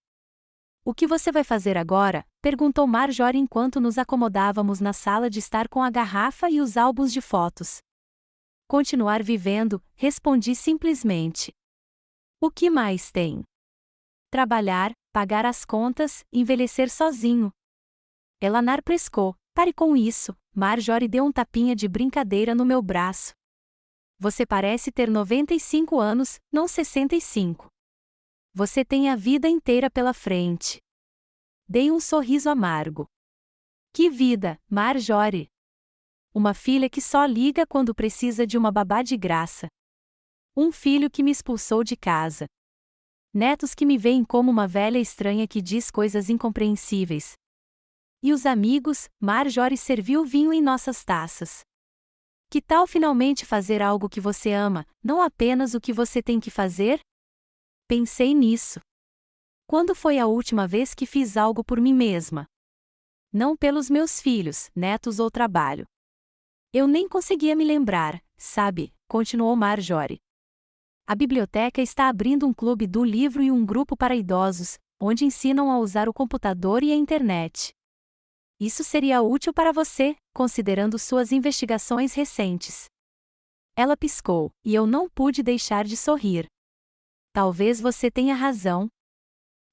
O que você vai fazer agora? Perguntou Marjorie enquanto nos acomodávamos na sala de estar com a garrafa e os álbuns de fotos. Continuar vivendo, respondi simplesmente. O que mais tem? Trabalhar, pagar as contas, envelhecer sozinho. Elanar pescou. Pare com isso, Marjorie deu um tapinha de brincadeira no meu braço. Você parece ter 95 anos, não 65. Você tem a vida inteira pela frente. Dei um sorriso amargo. Que vida, Marjorie! Uma filha que só liga quando precisa de uma babá de graça. Um filho que me expulsou de casa. Netos que me veem como uma velha estranha que diz coisas incompreensíveis. E os amigos, Marjorie serviu vinho em nossas taças. Que tal finalmente fazer algo que você ama, não apenas o que você tem que fazer? Pensei nisso. Quando foi a última vez que fiz algo por mim mesma? Não pelos meus filhos, netos ou trabalho. Eu nem conseguia me lembrar, sabe, continuou Marjorie. A biblioteca está abrindo um clube do livro e um grupo para idosos, onde ensinam a usar o computador e a internet. Isso seria útil para você, considerando suas investigações recentes. Ela piscou, e eu não pude deixar de sorrir. Talvez você tenha razão.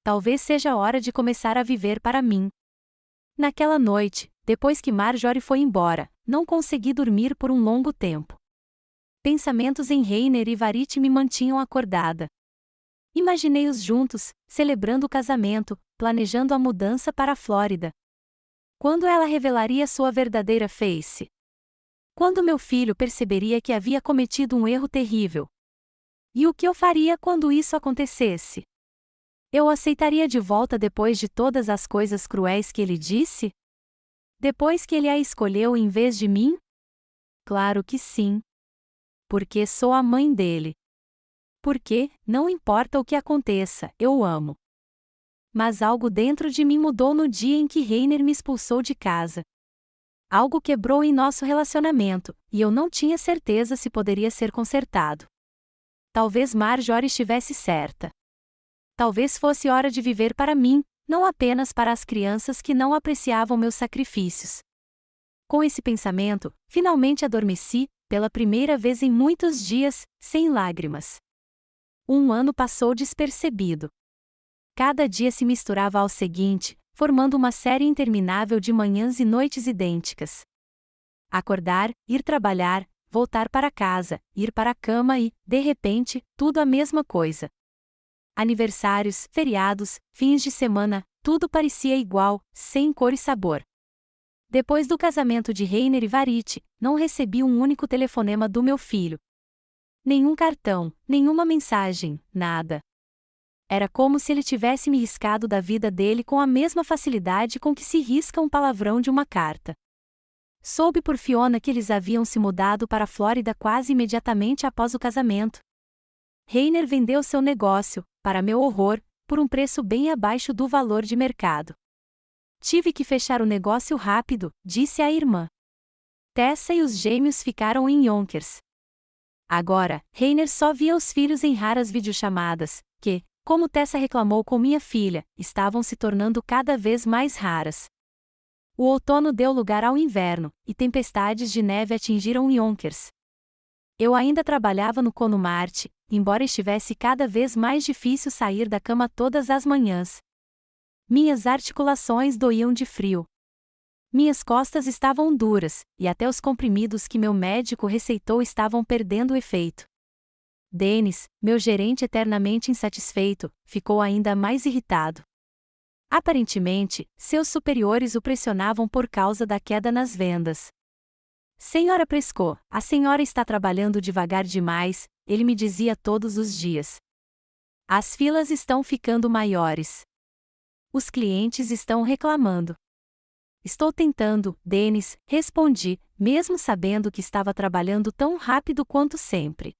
Talvez seja a hora de começar a viver para mim. Naquela noite, depois que Marjorie foi embora, não consegui dormir por um longo tempo. Pensamentos em Rainer e Varite me mantinham acordada. Imaginei-os juntos, celebrando o casamento, planejando a mudança para a Flórida. Quando ela revelaria sua verdadeira face? Quando meu filho perceberia que havia cometido um erro terrível? E o que eu faria quando isso acontecesse? Eu o aceitaria de volta depois de todas as coisas cruéis que ele disse? Depois que ele a escolheu em vez de mim? Claro que sim. Porque sou a mãe dele. Porque, não importa o que aconteça, eu o amo. Mas algo dentro de mim mudou no dia em que Rainer me expulsou de casa. Algo quebrou em nosso relacionamento, e eu não tinha certeza se poderia ser consertado. Talvez Marjorie estivesse certa. Talvez fosse hora de viver para mim, não apenas para as crianças que não apreciavam meus sacrifícios. Com esse pensamento, finalmente adormeci, pela primeira vez em muitos dias, sem lágrimas. Um ano passou despercebido. Cada dia se misturava ao seguinte, formando uma série interminável de manhãs e noites idênticas. Acordar, ir trabalhar, voltar para casa, ir para a cama e, de repente, tudo a mesma coisa. Aniversários, feriados, fins de semana, tudo parecia igual, sem cor e sabor. Depois do casamento de Rainer e Varite, não recebi um único telefonema do meu filho. Nenhum cartão, nenhuma mensagem, nada. Era como se ele tivesse me riscado da vida dele com a mesma facilidade com que se risca um palavrão de uma carta. Soube por Fiona que eles haviam se mudado para a Flórida quase imediatamente após o casamento. Rainer vendeu seu negócio, para meu horror, por um preço bem abaixo do valor de mercado. Tive que fechar o negócio rápido, disse a irmã. Tessa e os gêmeos ficaram em Yonkers. Agora, Rainer só via os filhos em raras videochamadas, que, como Tessa reclamou com minha filha, estavam se tornando cada vez mais raras. O outono deu lugar ao inverno, e tempestades de neve atingiram Yonkers. Eu ainda trabalhava no Cono Marte, embora estivesse cada vez mais difícil sair da cama todas as manhãs. Minhas articulações doíam de frio. Minhas costas estavam duras, e até os comprimidos que meu médico receitou estavam perdendo o efeito. Dennis, meu gerente eternamente insatisfeito, ficou ainda mais irritado. Aparentemente, seus superiores o pressionavam por causa da queda nas vendas. Senhora Prescott, a senhora está trabalhando devagar demais, ele me dizia todos os dias. As filas estão ficando maiores. Os clientes estão reclamando. Estou tentando, Dennis, respondi, mesmo sabendo que estava trabalhando tão rápido quanto sempre.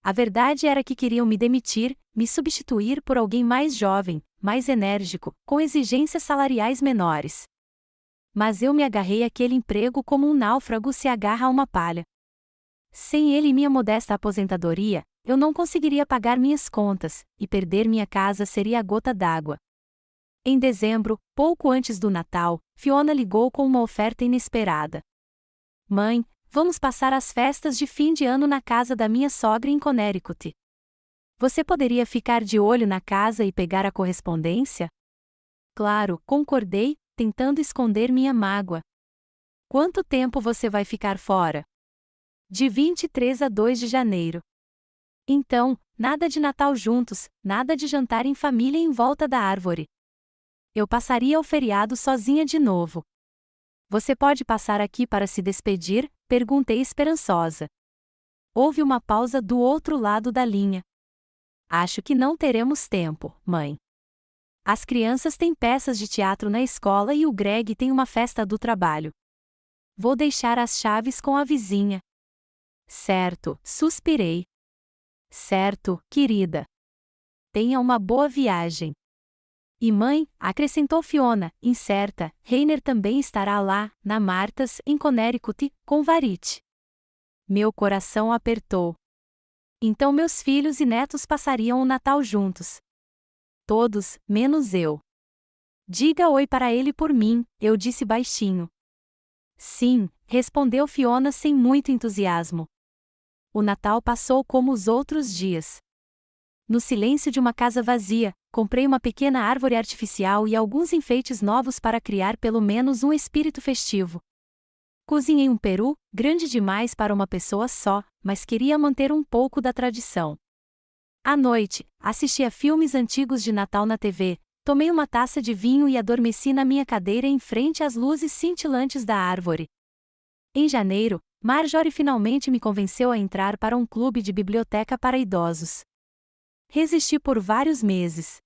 A verdade era que queriam me demitir, me substituir por alguém mais jovem, mais enérgico, com exigências salariais menores. Mas eu me agarrei àquele emprego como um náufrago se agarra a uma palha. Sem ele e minha modesta aposentadoria, eu não conseguiria pagar minhas contas, e perder minha casa seria a gota d'água. Em dezembro, pouco antes do Natal, Fiona ligou com uma oferta inesperada. Mãe, vamos passar as festas de fim de ano na casa da minha sogra em Connecticut. Você poderia ficar de olho na casa e pegar a correspondência? Claro, concordei, tentando esconder minha mágoa. Quanto tempo você vai ficar fora? De 23 a 2 de janeiro. Então, nada de Natal juntos, nada de jantar em família em volta da árvore. Eu passaria o feriado sozinha de novo. Você pode passar aqui para se despedir? Perguntei esperançosa. Houve uma pausa do outro lado da linha. Acho que não teremos tempo, mãe. As crianças têm peças de teatro na escola e o Greg tem uma festa do trabalho. Vou deixar as chaves com a vizinha. Certo, suspirei. Certo, querida. Tenha uma boa viagem. E mãe, acrescentou Fiona, incerta, Rainer também estará lá, na Martha's, em Connecticut, com Varit. Meu coração apertou. Então meus filhos e netos passariam o Natal juntos. Todos, menos eu. Diga oi para ele por mim, eu disse baixinho. Sim, respondeu Fiona sem muito entusiasmo. O Natal passou como os outros dias. No silêncio de uma casa vazia, comprei uma pequena árvore artificial e alguns enfeites novos para criar pelo menos um espírito festivo. Cozinhei um peru, grande demais para uma pessoa só, mas queria manter um pouco da tradição. À noite, assisti a filmes antigos de Natal na TV, tomei uma taça de vinho e adormeci na minha cadeira em frente às luzes cintilantes da árvore. Em janeiro, Marjorie finalmente me convenceu a entrar para um clube de biblioteca para idosos. Resisti por vários meses.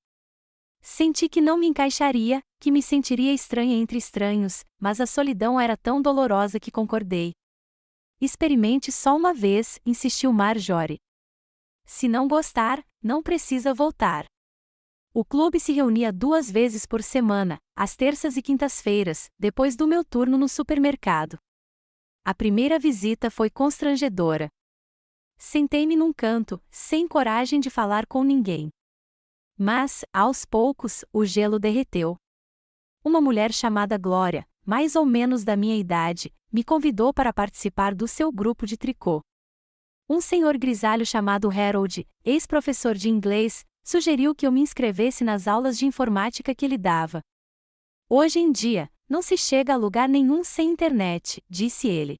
Senti que não me encaixaria, que me sentiria estranha entre estranhos, mas a solidão era tão dolorosa que concordei. Experimente só uma vez, insistiu Marjorie. Se não gostar, não precisa voltar. O clube se reunia 2 vezes por semana, às terças e quintas-feiras, depois do meu turno no supermercado. A primeira visita foi constrangedora. Sentei-me num canto, sem coragem de falar com ninguém. Mas, aos poucos, o gelo derreteu. Uma mulher chamada Glória, mais ou menos da minha idade, me convidou para participar do seu grupo de tricô. Um senhor grisalho chamado Harold, ex-professor de inglês, sugeriu que eu me inscrevesse nas aulas de informática que ele dava. Hoje em dia, não se chega a lugar nenhum sem internet, disse ele.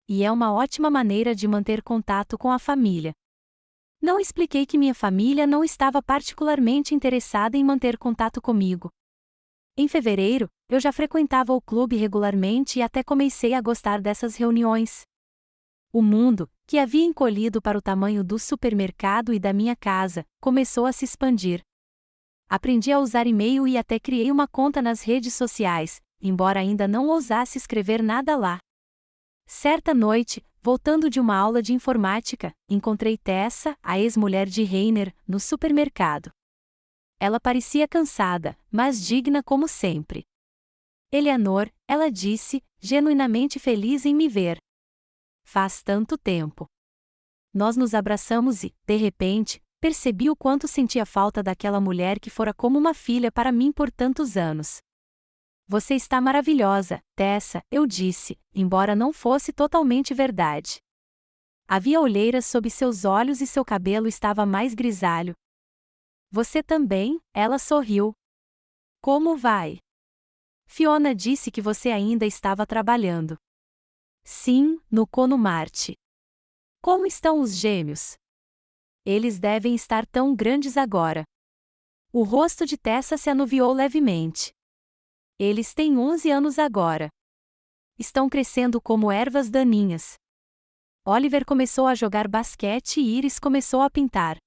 E é uma ótima maneira de manter contato com a família. Não expliquei que minha família não estava particularmente interessada em manter contato comigo. Em fevereiro, eu já frequentava o clube regularmente e até comecei a gostar dessas reuniões. O mundo, que havia encolhido para o tamanho do supermercado e da minha casa, começou a se expandir. Aprendi a usar e-mail e até criei uma conta nas redes sociais, embora ainda não ousasse escrever nada lá. Certa noite, voltando de uma aula de informática, encontrei Tessa, a ex-mulher de Rainer, no supermercado. Ela parecia cansada, mas digna como sempre. Eleanor, ela disse, genuinamente feliz em me ver. Faz tanto tempo. Nós nos abraçamos e, de repente, percebi o quanto sentia falta daquela mulher que fora como uma filha para mim por tantos anos. Você está maravilhosa, Tessa, eu disse, embora não fosse totalmente verdade. Havia olheiras sob seus olhos e seu cabelo estava mais grisalho. Você também, ela sorriu. Como vai? Fiona disse que você ainda estava trabalhando. Sim, no Cono Marte. Como estão os gêmeos? Eles devem estar tão grandes agora. O rosto de Tessa se anuviou levemente. Eles têm 11 anos agora. Estão crescendo como ervas daninhas. Oliver começou a jogar basquete e Iris começou a pintar.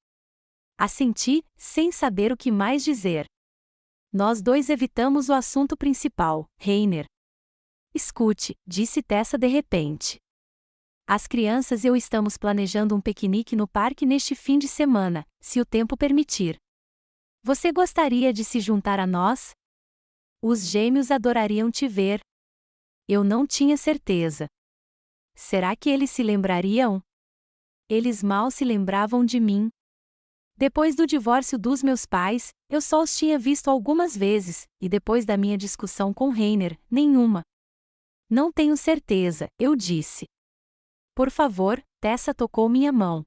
Assenti, sem saber o que mais dizer. Nós dois evitamos o assunto principal, Rainer. Escute, disse Tessa de repente. As crianças e eu estamos planejando um piquenique no parque neste fim de semana, se o tempo permitir. Você gostaria de se juntar a nós? Os gêmeos adorariam te ver. Eu não tinha certeza. Será que eles se lembrariam? Eles mal se lembravam de mim. Depois do divórcio dos meus pais, eu só os tinha visto algumas vezes, e depois da minha discussão com Rainer, nenhuma. Não tenho certeza, eu disse. Por favor, Tessa tocou minha mão.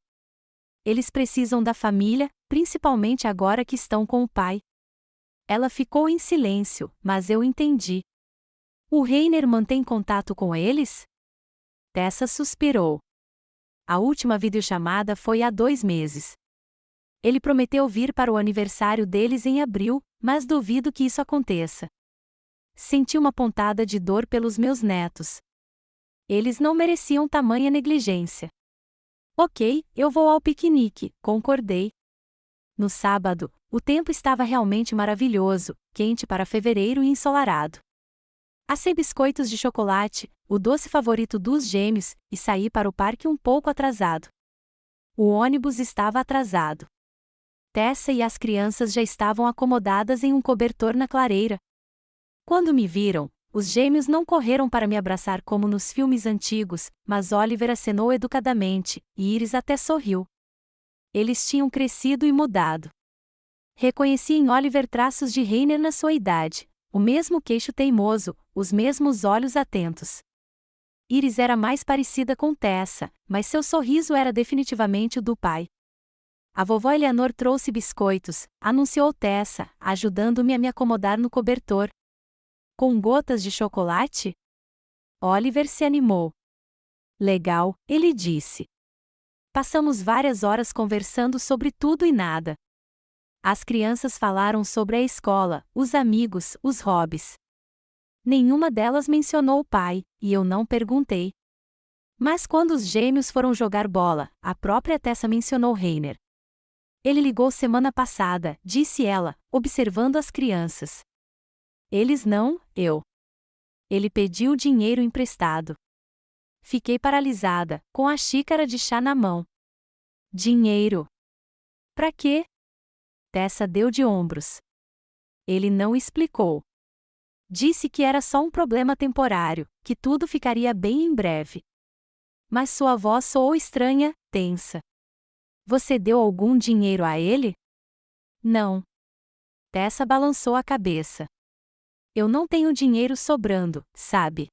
Eles precisam da família, principalmente agora que estão com o pai. Ela ficou em silêncio, mas eu entendi. O Rainer mantém contato com eles? Tessa suspirou. A última videochamada foi há 2 meses. Ele prometeu vir para o aniversário deles em abril, mas duvido que isso aconteça. Senti uma pontada de dor pelos meus netos. Eles não mereciam tamanha negligência. Ok, eu vou ao piquenique, concordei. No sábado, o tempo estava realmente maravilhoso, quente para fevereiro e ensolarado. Assei biscoitos de chocolate, o doce favorito dos gêmeos, e saí para o parque um pouco atrasado. O ônibus estava atrasado. Tessa e as crianças já estavam acomodadas em um cobertor na clareira. Quando me viram, os gêmeos não correram para me abraçar como nos filmes antigos, mas Oliver acenou educadamente, e Iris até sorriu. Eles tinham crescido e mudado. Reconheci em Oliver traços de Rainer na sua idade, o mesmo queixo teimoso, os mesmos olhos atentos. Iris era mais parecida com Tessa, mas seu sorriso era definitivamente o do pai. A vovó Eleanor trouxe biscoitos, anunciou Tessa, ajudando-me a me acomodar no cobertor. Com gotas de chocolate? Oliver se animou. Legal, ele disse. Passamos várias horas conversando sobre tudo e nada. As crianças falaram sobre a escola, os amigos, os hobbies. Nenhuma delas mencionou o pai, e eu não perguntei. Mas quando os gêmeos foram jogar bola, a própria Tessa mencionou Rainer. Ele ligou semana passada, disse ela, observando as crianças. Eles não, eu. Ele pediu dinheiro emprestado. Fiquei paralisada, com a xícara de chá na mão. Dinheiro. Pra quê? Tessa deu de ombros. Ele não explicou. Disse que era só um problema temporário, que tudo ficaria bem em breve. Mas sua voz soou estranha, tensa. Você deu algum dinheiro a ele? Não. Tessa balançou a cabeça. Eu não tenho dinheiro sobrando, sabe?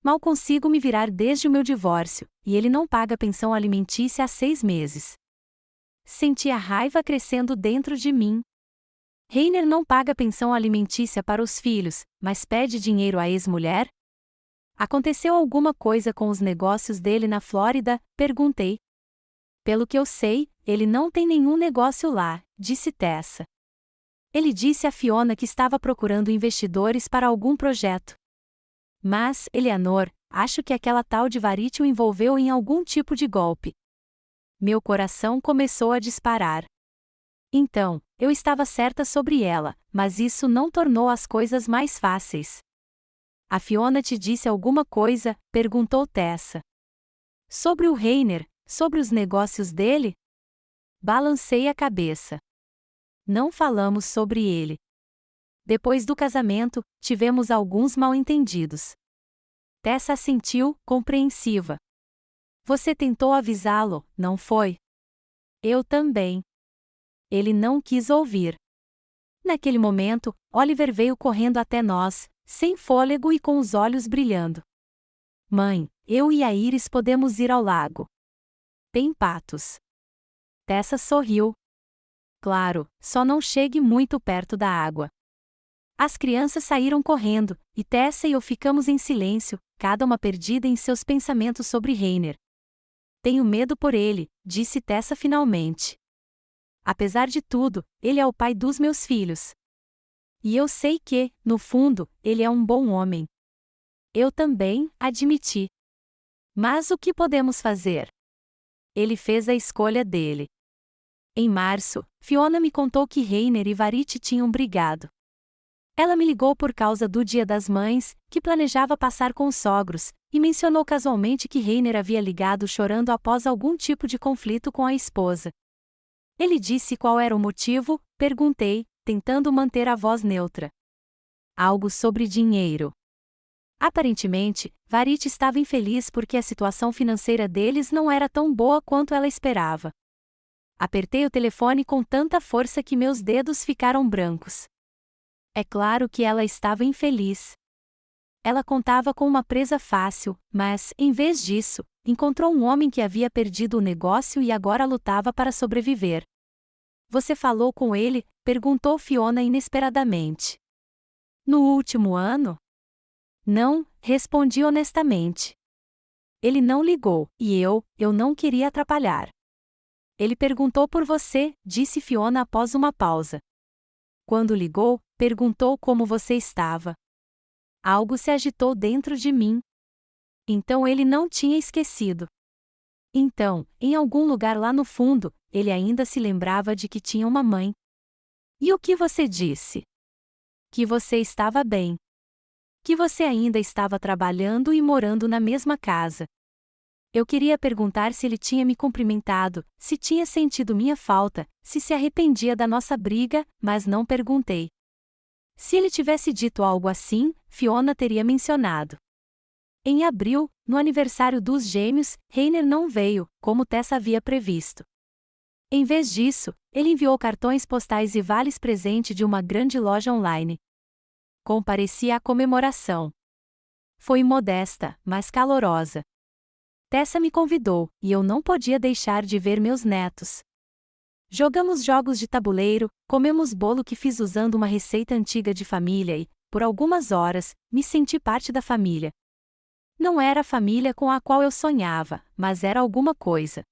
Mal consigo me virar desde o meu divórcio, e ele não paga pensão alimentícia há 6 meses. Senti a raiva crescendo dentro de mim. Rainer não paga pensão alimentícia para os filhos, mas pede dinheiro à ex-mulher? Aconteceu alguma coisa com os negócios dele na Flórida? Perguntei. Pelo que eu sei, ele não tem nenhum negócio lá, disse Tessa. Ele disse a Fiona que estava procurando investidores para algum projeto. Mas, Eleanor, acho que aquela tal de Varite o envolveu em algum tipo de golpe. Meu coração começou a disparar. Então, eu estava certa sobre ela, mas isso não tornou as coisas mais fáceis. A Fiona te disse alguma coisa? Perguntou Tessa. Sobre o Rainer, sobre os negócios dele? Balancei a cabeça. Não falamos sobre ele. Depois do casamento, tivemos alguns mal-entendidos. Tessa assentiu, compreensiva. Você tentou avisá-lo, não foi? Eu também. Ele não quis ouvir. Naquele momento, Oliver veio correndo até nós, sem fôlego e com os olhos brilhando. Mãe, eu e a Iris podemos ir ao lago. Tem patos. Tessa sorriu. Claro, só não chegue muito perto da água. As crianças saíram correndo, e Tessa e eu ficamos em silêncio, cada uma perdida em seus pensamentos sobre Reiner. Tenho medo por ele, disse Tessa finalmente. Apesar de tudo, ele é o pai dos meus filhos. E eu sei que, no fundo, ele é um bom homem. Eu também, admiti. Mas o que podemos fazer? Ele fez a escolha dele. Em março, Fiona me contou que Reiner e Varite tinham brigado. Ela me ligou por causa do Dia das Mães, que planejava passar com os sogros, e mencionou casualmente que Reiner havia ligado chorando após algum tipo de conflito com a esposa. Ele disse qual era o motivo, perguntei, tentando manter a voz neutra. Algo sobre dinheiro. Aparentemente, Varite estava infeliz porque a situação financeira deles não era tão boa quanto ela esperava. Apertei o telefone com tanta força que meus dedos ficaram brancos. É claro que ela estava infeliz. Ela contava com uma presa fácil, mas, em vez disso, encontrou um homem que havia perdido o negócio e agora lutava para sobreviver. Você falou com ele? Perguntou Fiona inesperadamente. No último ano? Não, respondi honestamente. Ele não ligou, e eu não queria atrapalhar. Ele perguntou por você, disse Fiona após uma pausa. Quando ligou, perguntou como você estava. Algo se agitou dentro de mim. Então ele não tinha esquecido. Então, em algum lugar lá no fundo, ele ainda se lembrava de que tinha uma mãe. E o que você disse? Que você estava bem. Que você ainda estava trabalhando e morando na mesma casa. Eu queria perguntar se ele tinha me cumprimentado, se tinha sentido minha falta, se arrependia da nossa briga, mas não perguntei. Se ele tivesse dito algo assim, Fiona teria mencionado. Em abril, no aniversário dos gêmeos, Reiner não veio, como Tessa havia previsto. Em vez disso, ele enviou cartões postais e vales presente de uma grande loja online. Comparecia à comemoração. Foi modesta, mas calorosa. Tessa me convidou, e eu não podia deixar de ver meus netos. Jogamos jogos de tabuleiro, comemos bolo que fiz usando uma receita antiga de família e, por algumas horas, me senti parte da família. Não era a família com a qual eu sonhava, mas era alguma coisa.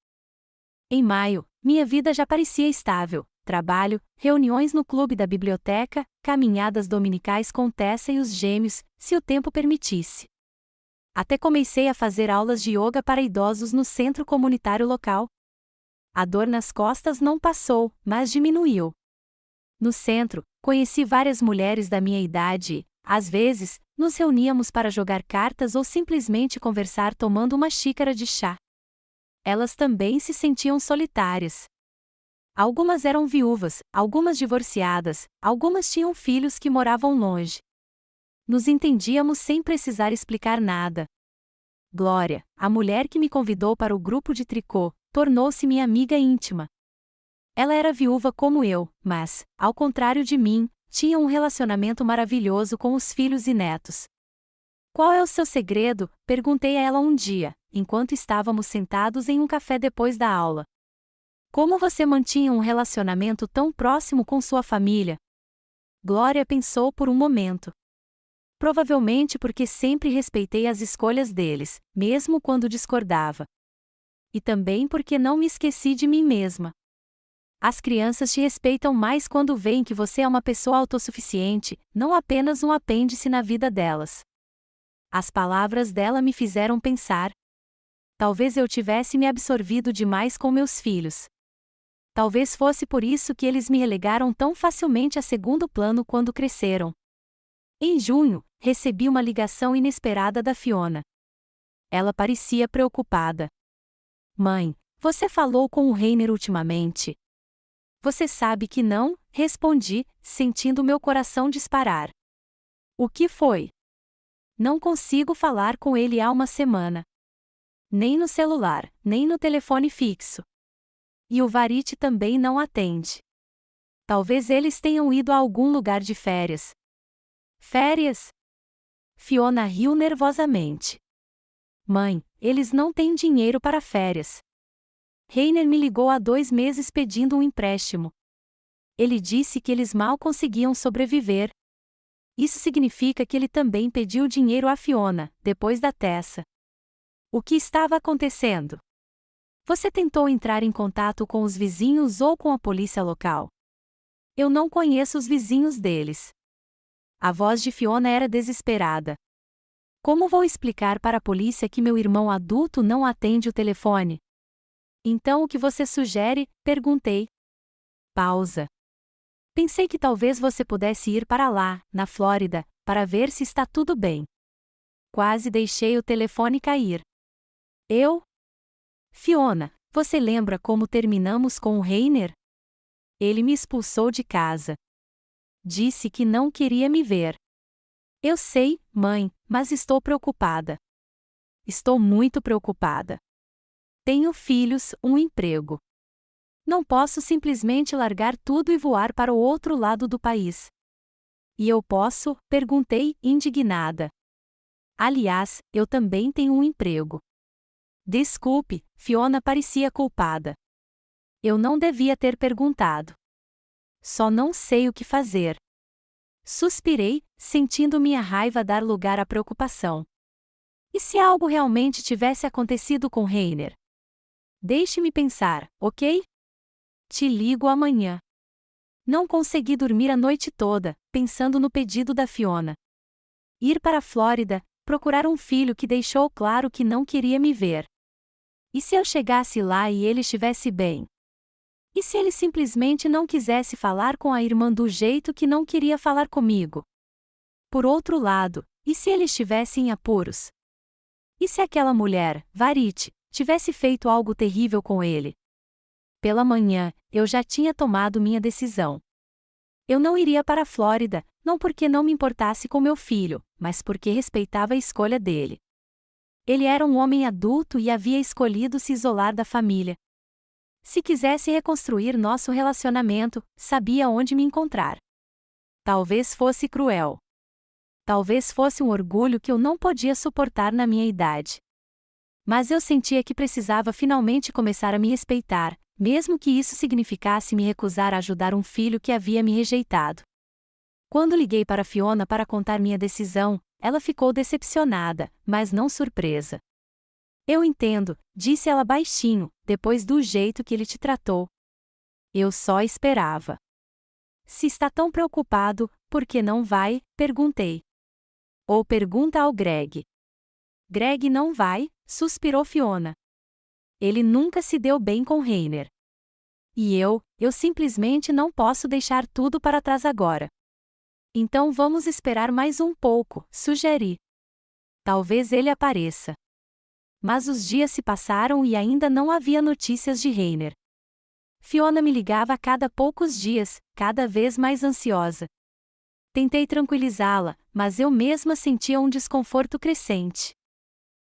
Em maio, minha vida já parecia estável: trabalho, reuniões no clube da biblioteca, caminhadas dominicais com Tessa e os gêmeos, se o tempo permitisse. Até comecei a fazer aulas de yoga para idosos no centro comunitário local. A dor nas costas não passou, mas diminuiu. No centro, conheci várias mulheres da minha idade e, às vezes, nos reuníamos para jogar cartas ou simplesmente conversar tomando uma xícara de chá. Elas também se sentiam solitárias. Algumas eram viúvas, algumas divorciadas, algumas tinham filhos que moravam longe. Nos entendíamos sem precisar explicar nada. Glória, a mulher que me convidou para o grupo de tricô, tornou-se minha amiga íntima. Ela era viúva como eu, mas, ao contrário de mim, tinha um relacionamento maravilhoso com os filhos e netos. Qual é o seu segredo? Perguntei a ela um dia, enquanto estávamos sentados em um café depois da aula. Como você mantinha um relacionamento tão próximo com sua família? Glória pensou por um momento. Provavelmente porque sempre respeitei as escolhas deles, mesmo quando discordava. E também porque não me esqueci de mim mesma. As crianças te respeitam mais quando veem que você é uma pessoa autossuficiente, não apenas um apêndice na vida delas. As palavras dela me fizeram pensar. Talvez eu tivesse me absorvido demais com meus filhos. Talvez fosse por isso que eles me relegaram tão facilmente a segundo plano quando cresceram. Em junho, recebi uma ligação inesperada da Fiona. Ela parecia preocupada. Mãe, você falou com o Reiner ultimamente? Você sabe que não, respondi, sentindo meu coração disparar. O que foi? Não consigo falar com ele há uma semana. Nem no celular, nem no telefone fixo. E o Varite também não atende. Talvez eles tenham ido a algum lugar de férias. Férias? Fiona riu nervosamente. Mãe, eles não têm dinheiro para férias. Reiner me ligou há 2 meses pedindo um empréstimo. Ele disse que eles mal conseguiam sobreviver. Isso significa que ele também pediu dinheiro a Fiona, depois da Tessa. O que estava acontecendo? Você tentou entrar em contato com os vizinhos ou com a polícia local? Eu não conheço os vizinhos deles. A voz de Fiona era desesperada. Como vou explicar para a polícia que meu irmão adulto não atende o telefone? Então o que você sugere? Perguntei. Pausa. Pensei que talvez você pudesse ir para lá, na Flórida, para ver se está tudo bem. Quase deixei o telefone cair. Fiona, você lembra como terminamos com o Reiner? Ele me expulsou de casa. Disse que não queria me ver. Eu sei, mãe, mas estou preocupada. Estou muito preocupada. Tenho filhos, um emprego. Não posso simplesmente largar tudo e voar para o outro lado do país. E eu posso? Perguntei, indignada. Aliás, eu também tenho um emprego. Desculpe, Fiona parecia culpada. Eu não devia ter perguntado. Só não sei o que fazer. Suspirei, sentindo minha raiva dar lugar à preocupação. E se algo realmente tivesse acontecido com Reiner? Deixe-me pensar, ok? Te ligo amanhã. Não consegui dormir a noite toda, pensando no pedido da Fiona. Ir para a Flórida, procurar um filho que deixou claro que não queria me ver. E se eu chegasse lá e ele estivesse bem? E se ele simplesmente não quisesse falar com a irmã do jeito que não queria falar comigo? Por outro lado, e se ele estivesse em apuros? E se aquela mulher, Varite, tivesse feito algo terrível com ele? Pela manhã, eu já tinha tomado minha decisão. Eu não iria para a Flórida, não porque não me importasse com meu filho, mas porque respeitava a escolha dele. Ele era um homem adulto e havia escolhido se isolar da família. Se quisesse reconstruir nosso relacionamento, sabia onde me encontrar. Talvez fosse cruel. Talvez fosse um orgulho que eu não podia suportar na minha idade. Mas eu sentia que precisava finalmente começar a me respeitar, mesmo que isso significasse me recusar a ajudar um filho que havia me rejeitado. Quando liguei para Fiona para contar minha decisão, ela ficou decepcionada, mas não surpresa. Eu entendo, disse ela baixinho, depois do jeito que ele te tratou. Eu só esperava. Se está tão preocupado, por que não vai? Perguntei. Ou pergunta ao Greg. Greg não vai, suspirou Fiona. Ele nunca se deu bem com Reiner. E eu simplesmente não posso deixar tudo para trás agora. Então vamos esperar mais um pouco, sugeri. Talvez ele apareça. Mas os dias se passaram e ainda não havia notícias de Reiner. Fiona me ligava a cada poucos dias, cada vez mais ansiosa. Tentei tranquilizá-la, mas eu mesma sentia um desconforto crescente.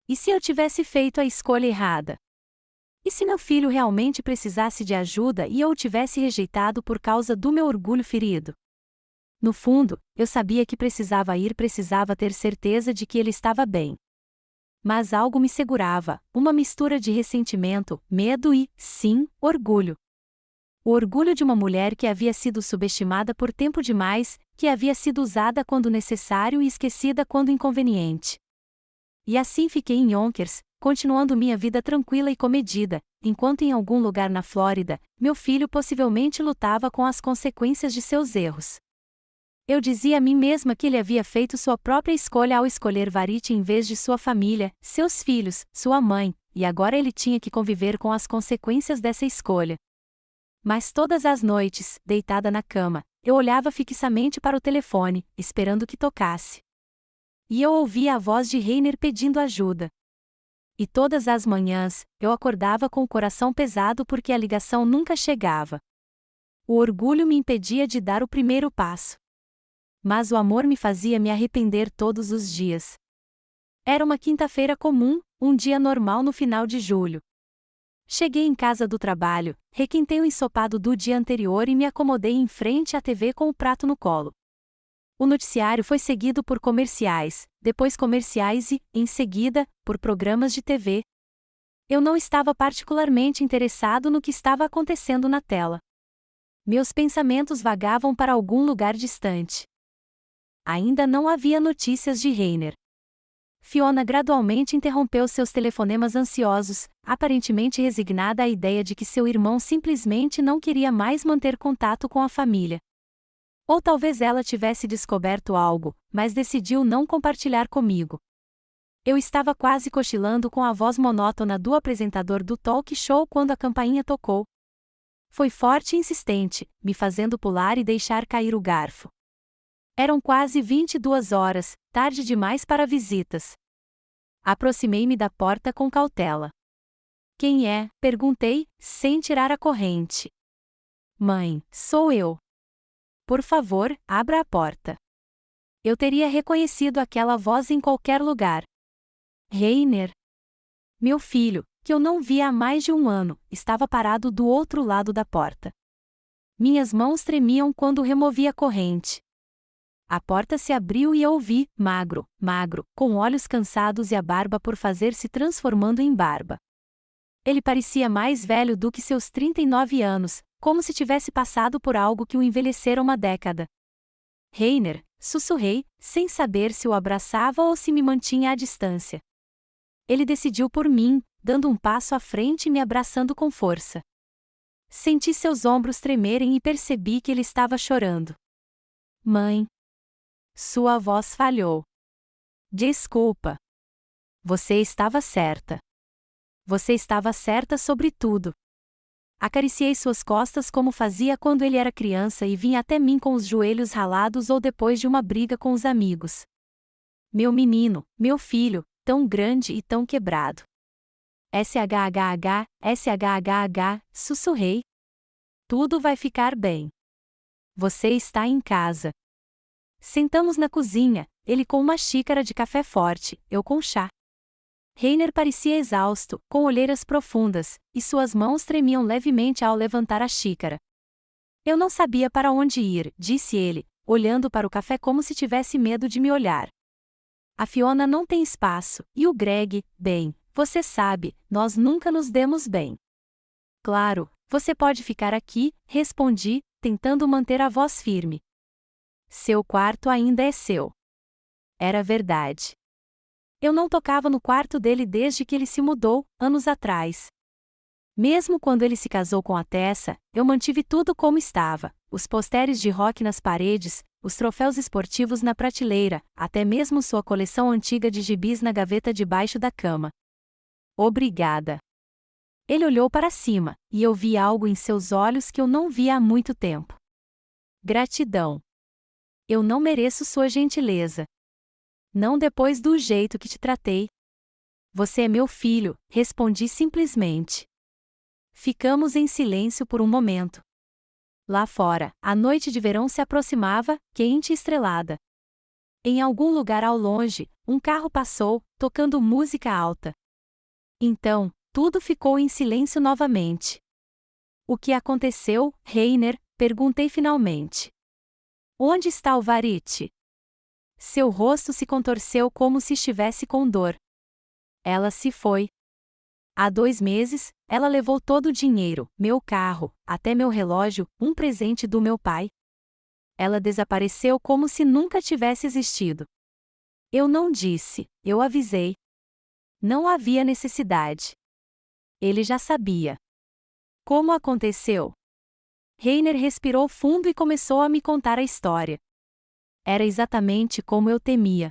E se eu tivesse feito a escolha errada? E se meu filho realmente precisasse de ajuda e eu o tivesse rejeitado por causa do meu orgulho ferido? No fundo, eu sabia que precisava ter certeza de que ele estava bem. Mas algo me segurava, uma mistura de ressentimento, medo e, sim, orgulho. O orgulho de uma mulher que havia sido subestimada por tempo demais, que havia sido usada quando necessário e esquecida quando inconveniente. E assim fiquei em Yonkers, continuando minha vida tranquila e comedida, enquanto em algum lugar na Flórida, meu filho possivelmente lutava com as consequências de seus erros. Eu dizia a mim mesma que ele havia feito sua própria escolha ao escolher Varite em vez de sua família, seus filhos, sua mãe, e agora ele tinha que conviver com as consequências dessa escolha. Mas todas as noites, deitada na cama, eu olhava fixamente para o telefone, esperando que tocasse. E eu ouvia a voz de Reiner pedindo ajuda. E todas as manhãs, eu acordava com o coração pesado porque a ligação nunca chegava. O orgulho me impedia de dar o primeiro passo. Mas o amor me fazia me arrepender todos os dias. Era uma quinta-feira comum, um dia normal no final de julho. Cheguei em casa do trabalho, requentei o ensopado do dia anterior e me acomodei em frente à TV com o prato no colo. O noticiário foi seguido por comerciais, depois comerciais e, em seguida, por programas de TV. Eu não estava particularmente interessado no que estava acontecendo na tela. Meus pensamentos vagavam para algum lugar distante. Ainda não havia notícias de Rainer. Fiona gradualmente interrompeu seus telefonemas ansiosos, aparentemente resignada à ideia de que seu irmão simplesmente não queria mais manter contato com a família. Ou talvez ela tivesse descoberto algo, mas decidiu não compartilhar comigo. Eu estava quase cochilando com a voz monótona do apresentador do talk show quando a campainha tocou. Foi forte e insistente, me fazendo pular e deixar cair o garfo. Eram quase 22 horas, tarde demais para visitas. Aproximei-me da porta com cautela. Quem é? Perguntei, sem tirar a corrente. Mãe, sou eu. Por favor, abra a porta. Eu teria reconhecido aquela voz em qualquer lugar. Rainer. Meu filho, que eu não via há mais de um ano, estava parado do outro lado da porta. Minhas mãos tremiam quando removi a corrente. A porta se abriu e eu o vi, magro, com olhos cansados e a barba por fazer se transformando em barba. Ele parecia mais velho do que seus 39 anos, como se tivesse passado por algo que o envelhecera uma década. Rainer, sussurrei, sem saber se o abraçava ou se me mantinha à distância. Ele decidiu por mim, dando um passo à frente e me abraçando com força. Senti seus ombros tremerem e percebi que ele estava chorando. Mãe. Sua voz falhou. Desculpa. Você estava certa. Você estava certa sobre tudo. Acariciei suas costas como fazia quando ele era criança e vinha até mim com os joelhos ralados ou depois de uma briga com os amigos. Meu menino, meu filho, tão grande e tão quebrado. SHHH, SHHH, sussurrei. Tudo vai ficar bem. Você está em casa. Sentamos na cozinha, ele com uma xícara de café forte, eu com chá. Rainer parecia exausto, com olheiras profundas, e suas mãos tremiam levemente ao levantar a xícara. Eu não sabia para onde ir, disse ele, olhando para o café como se tivesse medo de me olhar. A Fiona não tem espaço, e o Greg, bem, você sabe, nós nunca nos demos bem. Claro, você pode ficar aqui, respondi, tentando manter a voz firme. Seu quarto ainda é seu. Era verdade. Eu não tocava no quarto dele desde que ele se mudou, anos atrás. Mesmo quando ele se casou com a Tessa, eu mantive tudo como estava, os posteres de rock nas paredes, os troféus esportivos na prateleira, até mesmo sua coleção antiga de gibis na gaveta debaixo da cama. Obrigada. Ele olhou para cima, e eu vi algo em seus olhos que eu não via há muito tempo. Gratidão. Eu não mereço sua gentileza. Não depois do jeito que te tratei. Você é meu filho, respondi simplesmente. Ficamos em silêncio por um momento. Lá fora, a noite de verão se aproximava, quente e estrelada. Em algum lugar ao longe, um carro passou, tocando música alta. Então, tudo ficou em silêncio novamente. O que aconteceu, Rainer? Perguntei finalmente. Onde está o Varite? Seu rosto se contorceu como se estivesse com dor. Ela se foi. Há 2 meses, ela levou todo o dinheiro, meu carro, até meu relógio, um presente do meu pai. Ela desapareceu como se nunca tivesse existido. Eu não disse, eu avisei. Não havia necessidade. Ele já sabia. Como aconteceu? Rainer respirou fundo e começou a me contar a história. Era exatamente como eu temia.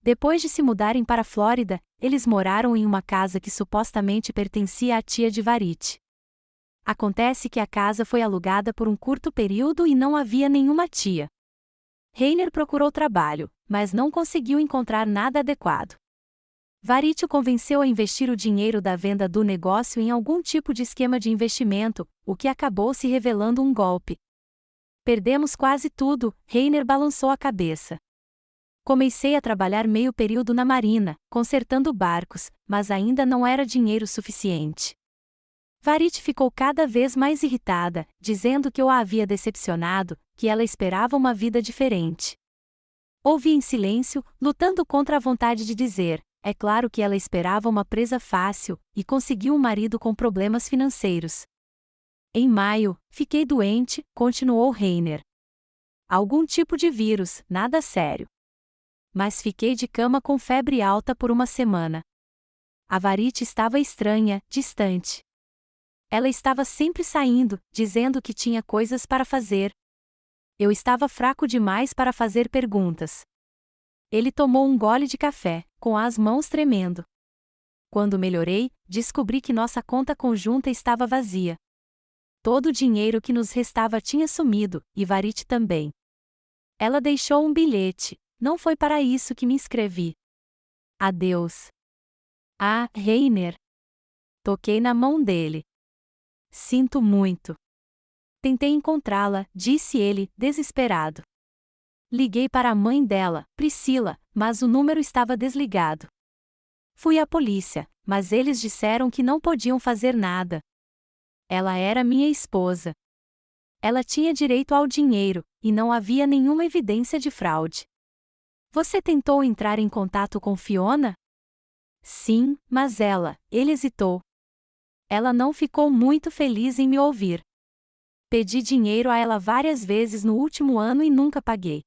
Depois de se mudarem para a Flórida, eles moraram em uma casa que supostamente pertencia à tia de Varite. Acontece que a casa foi alugada por um curto período e não havia nenhuma tia. Rainer procurou trabalho, mas não conseguiu encontrar nada adequado. Varite o convenceu a investir o dinheiro da venda do negócio em algum tipo de esquema de investimento, o que acabou se revelando um golpe. Perdemos quase tudo, Rainer balançou a cabeça. Comecei a trabalhar meio período na marina, consertando barcos, mas ainda não era dinheiro suficiente. Varite ficou cada vez mais irritada, dizendo que eu a havia decepcionado, que ela esperava uma vida diferente. Ouvi em silêncio, lutando contra a vontade de dizer. É claro que ela esperava uma presa fácil, e conseguiu um marido com problemas financeiros. Em maio, fiquei doente, continuou Rainer. Algum tipo de vírus, nada sério. Mas fiquei de cama com febre alta por uma semana. A Varite estava estranha, distante. Ela estava sempre saindo, dizendo que tinha coisas para fazer. Eu estava fraco demais para fazer perguntas. Ele tomou um gole de café, com as mãos tremendo. Quando melhorei, descobri que nossa conta conjunta estava vazia. Todo o dinheiro que nos restava tinha sumido, e Varite também. Ela deixou um bilhete. Não foi para isso que me inscrevi. Adeus. Ah, Reiner. Toquei na mão dele. Sinto muito. Tentei encontrá-la, disse ele, desesperado. Liguei para a mãe dela, Priscila, mas o número estava desligado. Fui à polícia, mas eles disseram que não podiam fazer nada. Ela era minha esposa. Ela tinha direito ao dinheiro, e não havia nenhuma evidência de fraude. Você tentou entrar em contato com Fiona? Sim, mas ele hesitou. Ela não ficou muito feliz em me ouvir. Pedi dinheiro a ela várias vezes no último ano e nunca paguei.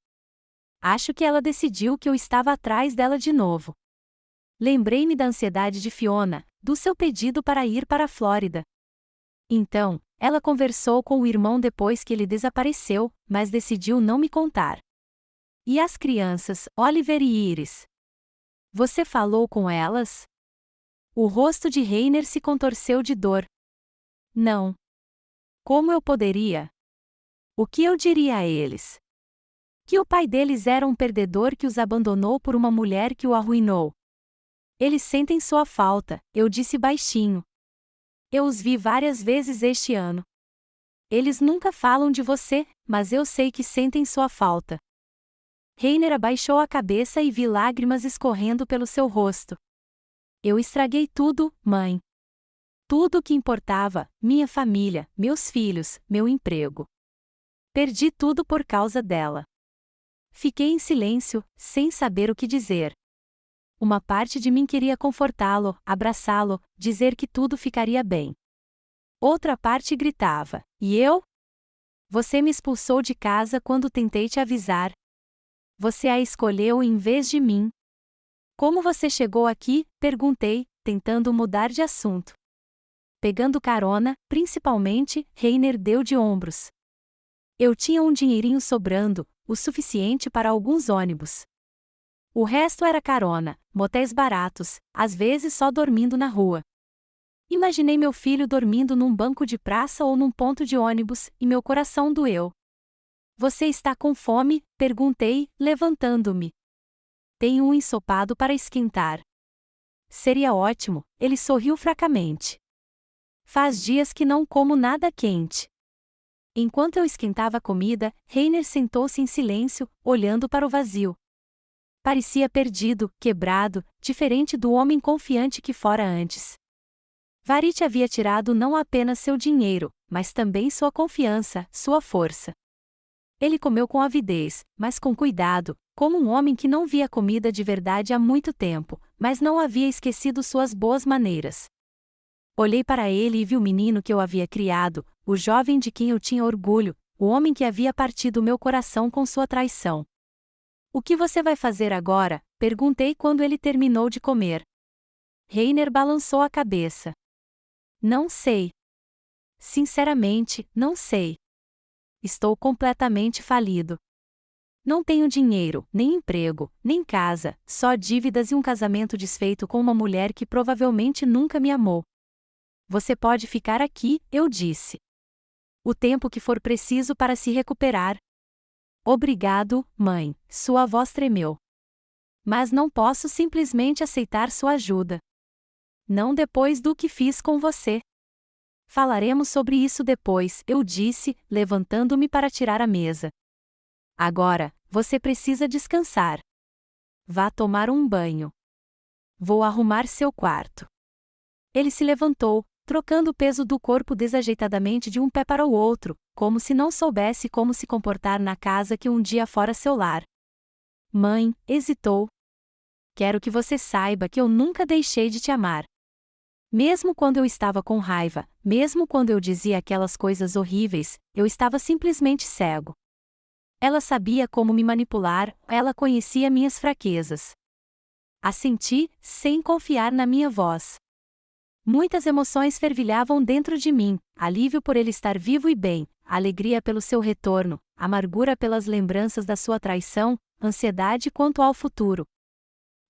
Acho que ela decidiu que eu estava atrás dela de novo. Lembrei-me da ansiedade de Fiona, do seu pedido para ir para a Flórida. Então, ela conversou com o irmão depois que ele desapareceu, mas decidiu não me contar. E as crianças, Oliver e Iris? Você falou com elas? O rosto de Reiner se contorceu de dor. Não. Como eu poderia? O que eu diria a eles? Que o pai deles era um perdedor que os abandonou por uma mulher que o arruinou. Eles sentem sua falta, eu disse baixinho. Eu os vi várias vezes este ano. Eles nunca falam de você, mas eu sei que sentem sua falta. Reiner abaixou a cabeça e vi lágrimas escorrendo pelo seu rosto. Eu estraguei tudo, mãe. Tudo o que importava, minha família, meus filhos, meu emprego. Perdi tudo por causa dela. Fiquei em silêncio, sem saber o que dizer. Uma parte de mim queria confortá-lo, abraçá-lo, dizer que tudo ficaria bem. Outra parte gritava: e eu? Você me expulsou de casa quando tentei te avisar. Você a escolheu em vez de mim. Como você chegou aqui? Perguntei, tentando mudar de assunto. Pegando carona, principalmente, Reiner deu de ombros. Eu tinha um dinheirinho sobrando, o suficiente para alguns ônibus. O resto era carona, motéis baratos, às vezes só dormindo na rua. Imaginei meu filho dormindo num banco de praça ou num ponto de ônibus, e meu coração doeu. Você está com fome? Perguntei, levantando-me. Tenho um ensopado para esquentar. Seria ótimo, ele sorriu fracamente. Faz dias que não como nada quente. Enquanto eu esquentava a comida, Reiner sentou-se em silêncio, olhando para o vazio. Parecia perdido, quebrado, diferente do homem confiante que fora antes. Varite havia tirado não apenas seu dinheiro, mas também sua confiança, sua força. Ele comeu com avidez, mas com cuidado, como um homem que não via comida de verdade há muito tempo, mas não havia esquecido suas boas maneiras. Olhei para ele e vi o menino que eu havia criado, o jovem de quem eu tinha orgulho, o homem que havia partido meu coração com sua traição. O que você vai fazer agora? Perguntei quando ele terminou de comer. Reiner balançou a cabeça. Não sei. Sinceramente, não sei. Estou completamente falido. Não tenho dinheiro, nem emprego, nem casa, só dívidas e um casamento desfeito com uma mulher que provavelmente nunca me amou. Você pode ficar aqui, eu disse. O tempo que for preciso para se recuperar. Obrigado, mãe, sua voz tremeu. Mas não posso simplesmente aceitar sua ajuda. Não depois do que fiz com você. Falaremos sobre isso depois, eu disse, levantando-me para tirar a mesa. Agora, você precisa descansar. Vá tomar um banho. Vou arrumar seu quarto. Ele se levantou, trocando o peso do corpo desajeitadamente de um pé para o outro, como se não soubesse como se comportar na casa que um dia fora seu lar. Mãe, hesitou. Quero que você saiba que eu nunca deixei de te amar. Mesmo quando eu estava com raiva, mesmo quando eu dizia aquelas coisas horríveis, eu estava simplesmente cego. Ela sabia como me manipular, ela conhecia minhas fraquezas. Assenti, sem confiar na minha voz. Muitas emoções fervilhavam dentro de mim: alívio por ele estar vivo e bem, alegria pelo seu retorno, amargura pelas lembranças da sua traição, ansiedade quanto ao futuro.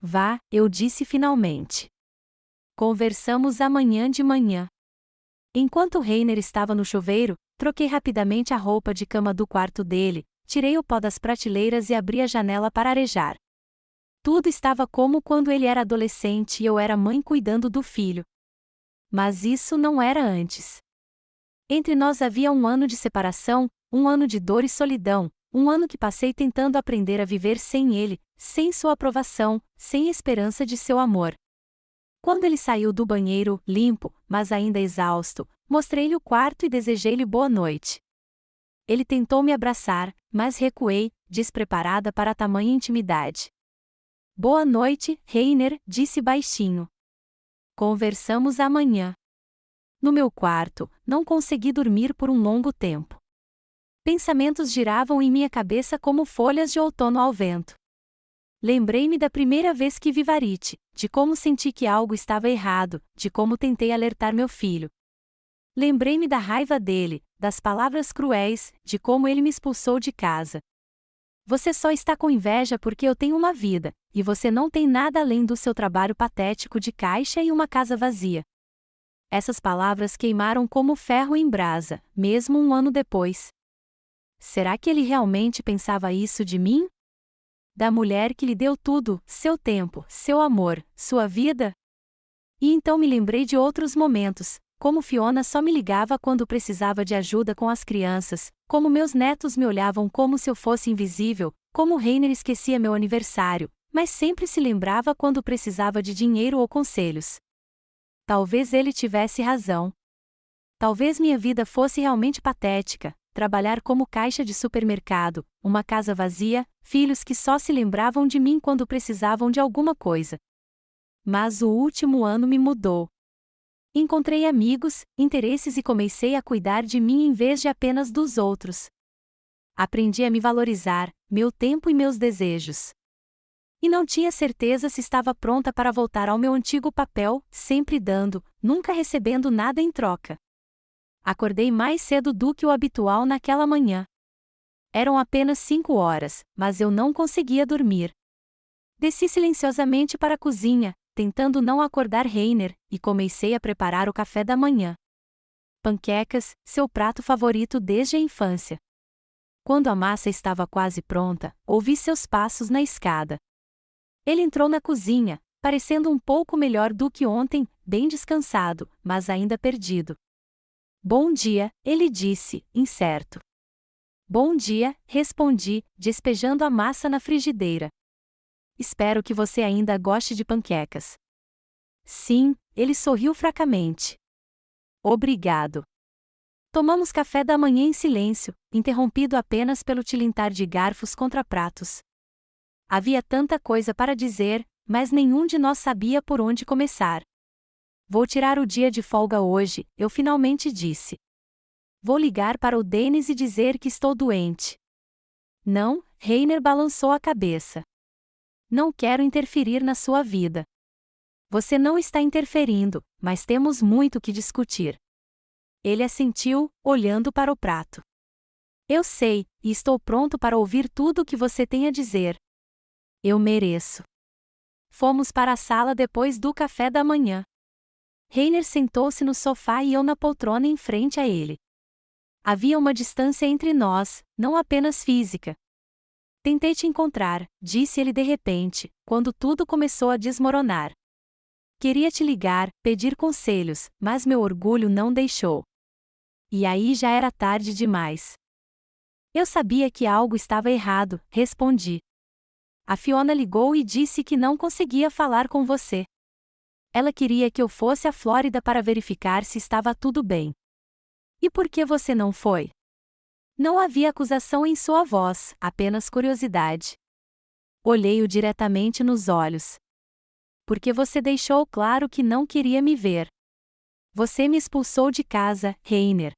Vá, eu disse finalmente. Conversamos amanhã de manhã. Enquanto Reiner estava no chuveiro, troquei rapidamente a roupa de cama do quarto dele, tirei o pó das prateleiras e abri a janela para arejar. Tudo estava como quando ele era adolescente e eu era mãe cuidando do filho. Mas isso não era antes. Entre nós havia um ano de separação, um ano de dor e solidão, um ano que passei tentando aprender a viver sem ele, sem sua aprovação, sem esperança de seu amor. Quando ele saiu do banheiro, limpo, mas ainda exausto, mostrei-lhe o quarto e desejei-lhe boa noite. Ele tentou me abraçar, mas recuei, despreparada para tamanha intimidade. Boa noite, Reiner, disse baixinho. Conversamos amanhã. No meu quarto, não consegui dormir por um longo tempo. Pensamentos giravam em minha cabeça como folhas de outono ao vento. Lembrei-me da primeira vez que vi Varite, de como senti que algo estava errado, de como tentei alertar meu filho. Lembrei-me da raiva dele, das palavras cruéis, de como ele me expulsou de casa. Você só está com inveja porque eu tenho uma vida, e você não tem nada além do seu trabalho patético de caixa e uma casa vazia. Essas palavras queimaram como ferro em brasa, mesmo um ano depois. Será que ele realmente pensava isso de mim? Da mulher que lhe deu tudo, seu tempo, seu amor, sua vida? E então me lembrei de outros momentos, como Fiona só me ligava quando precisava de ajuda com as crianças, como meus netos me olhavam como se eu fosse invisível, como Reiner esquecia meu aniversário, mas sempre se lembrava quando precisava de dinheiro ou conselhos. Talvez ele tivesse razão. Talvez minha vida fosse realmente patética, trabalhar como caixa de supermercado, uma casa vazia, filhos que só se lembravam de mim quando precisavam de alguma coisa. Mas o último ano me mudou. Encontrei amigos, interesses e comecei a cuidar de mim em vez de apenas dos outros. Aprendi a me valorizar, meu tempo e meus desejos. E não tinha certeza se estava pronta para voltar ao meu antigo papel, sempre dando, nunca recebendo nada em troca. Acordei mais cedo do que o habitual naquela manhã. Eram apenas 5 horas, mas eu não conseguia dormir. Desci silenciosamente para a cozinha, tentando não acordar Reiner, e comecei a preparar o café da manhã. Panquecas, seu prato favorito desde a infância. Quando a massa estava quase pronta, ouvi seus passos na escada. Ele entrou na cozinha, parecendo um pouco melhor do que ontem, bem descansado, mas ainda perdido. Bom dia, ele disse, incerto. Bom dia, respondi, despejando a massa na frigideira. Espero que você ainda goste de panquecas. Sim, ele sorriu fracamente. Obrigado. Tomamos café da manhã em silêncio, interrompido apenas pelo tilintar de garfos contra pratos. Havia tanta coisa para dizer, mas nenhum de nós sabia por onde começar. Vou tirar o dia de folga hoje, eu finalmente disse. Vou ligar para o Dennis e dizer que estou doente. Não, Reiner balançou a cabeça. Não quero interferir na sua vida. Você não está interferindo, mas temos muito que discutir. Ele assentiu, olhando para o prato. Eu sei, e estou pronto para ouvir tudo o que você tem a dizer. Eu mereço. Fomos para a sala depois do café da manhã. Reiner sentou-se no sofá e eu na poltrona em frente a ele. Havia uma distância entre nós, não apenas física. Tentei te encontrar, disse ele de repente, quando tudo começou a desmoronar. Queria te ligar, pedir conselhos, mas meu orgulho não deixou. E aí já era tarde demais. Eu sabia que algo estava errado, respondi. A Fiona ligou e disse que não conseguia falar com você. Ela queria que eu fosse à Flórida para verificar se estava tudo bem. E por que você não foi? Não havia acusação em sua voz, apenas curiosidade. Olhei-o diretamente nos olhos. Porque você deixou claro que não queria me ver. Você me expulsou de casa, Reiner.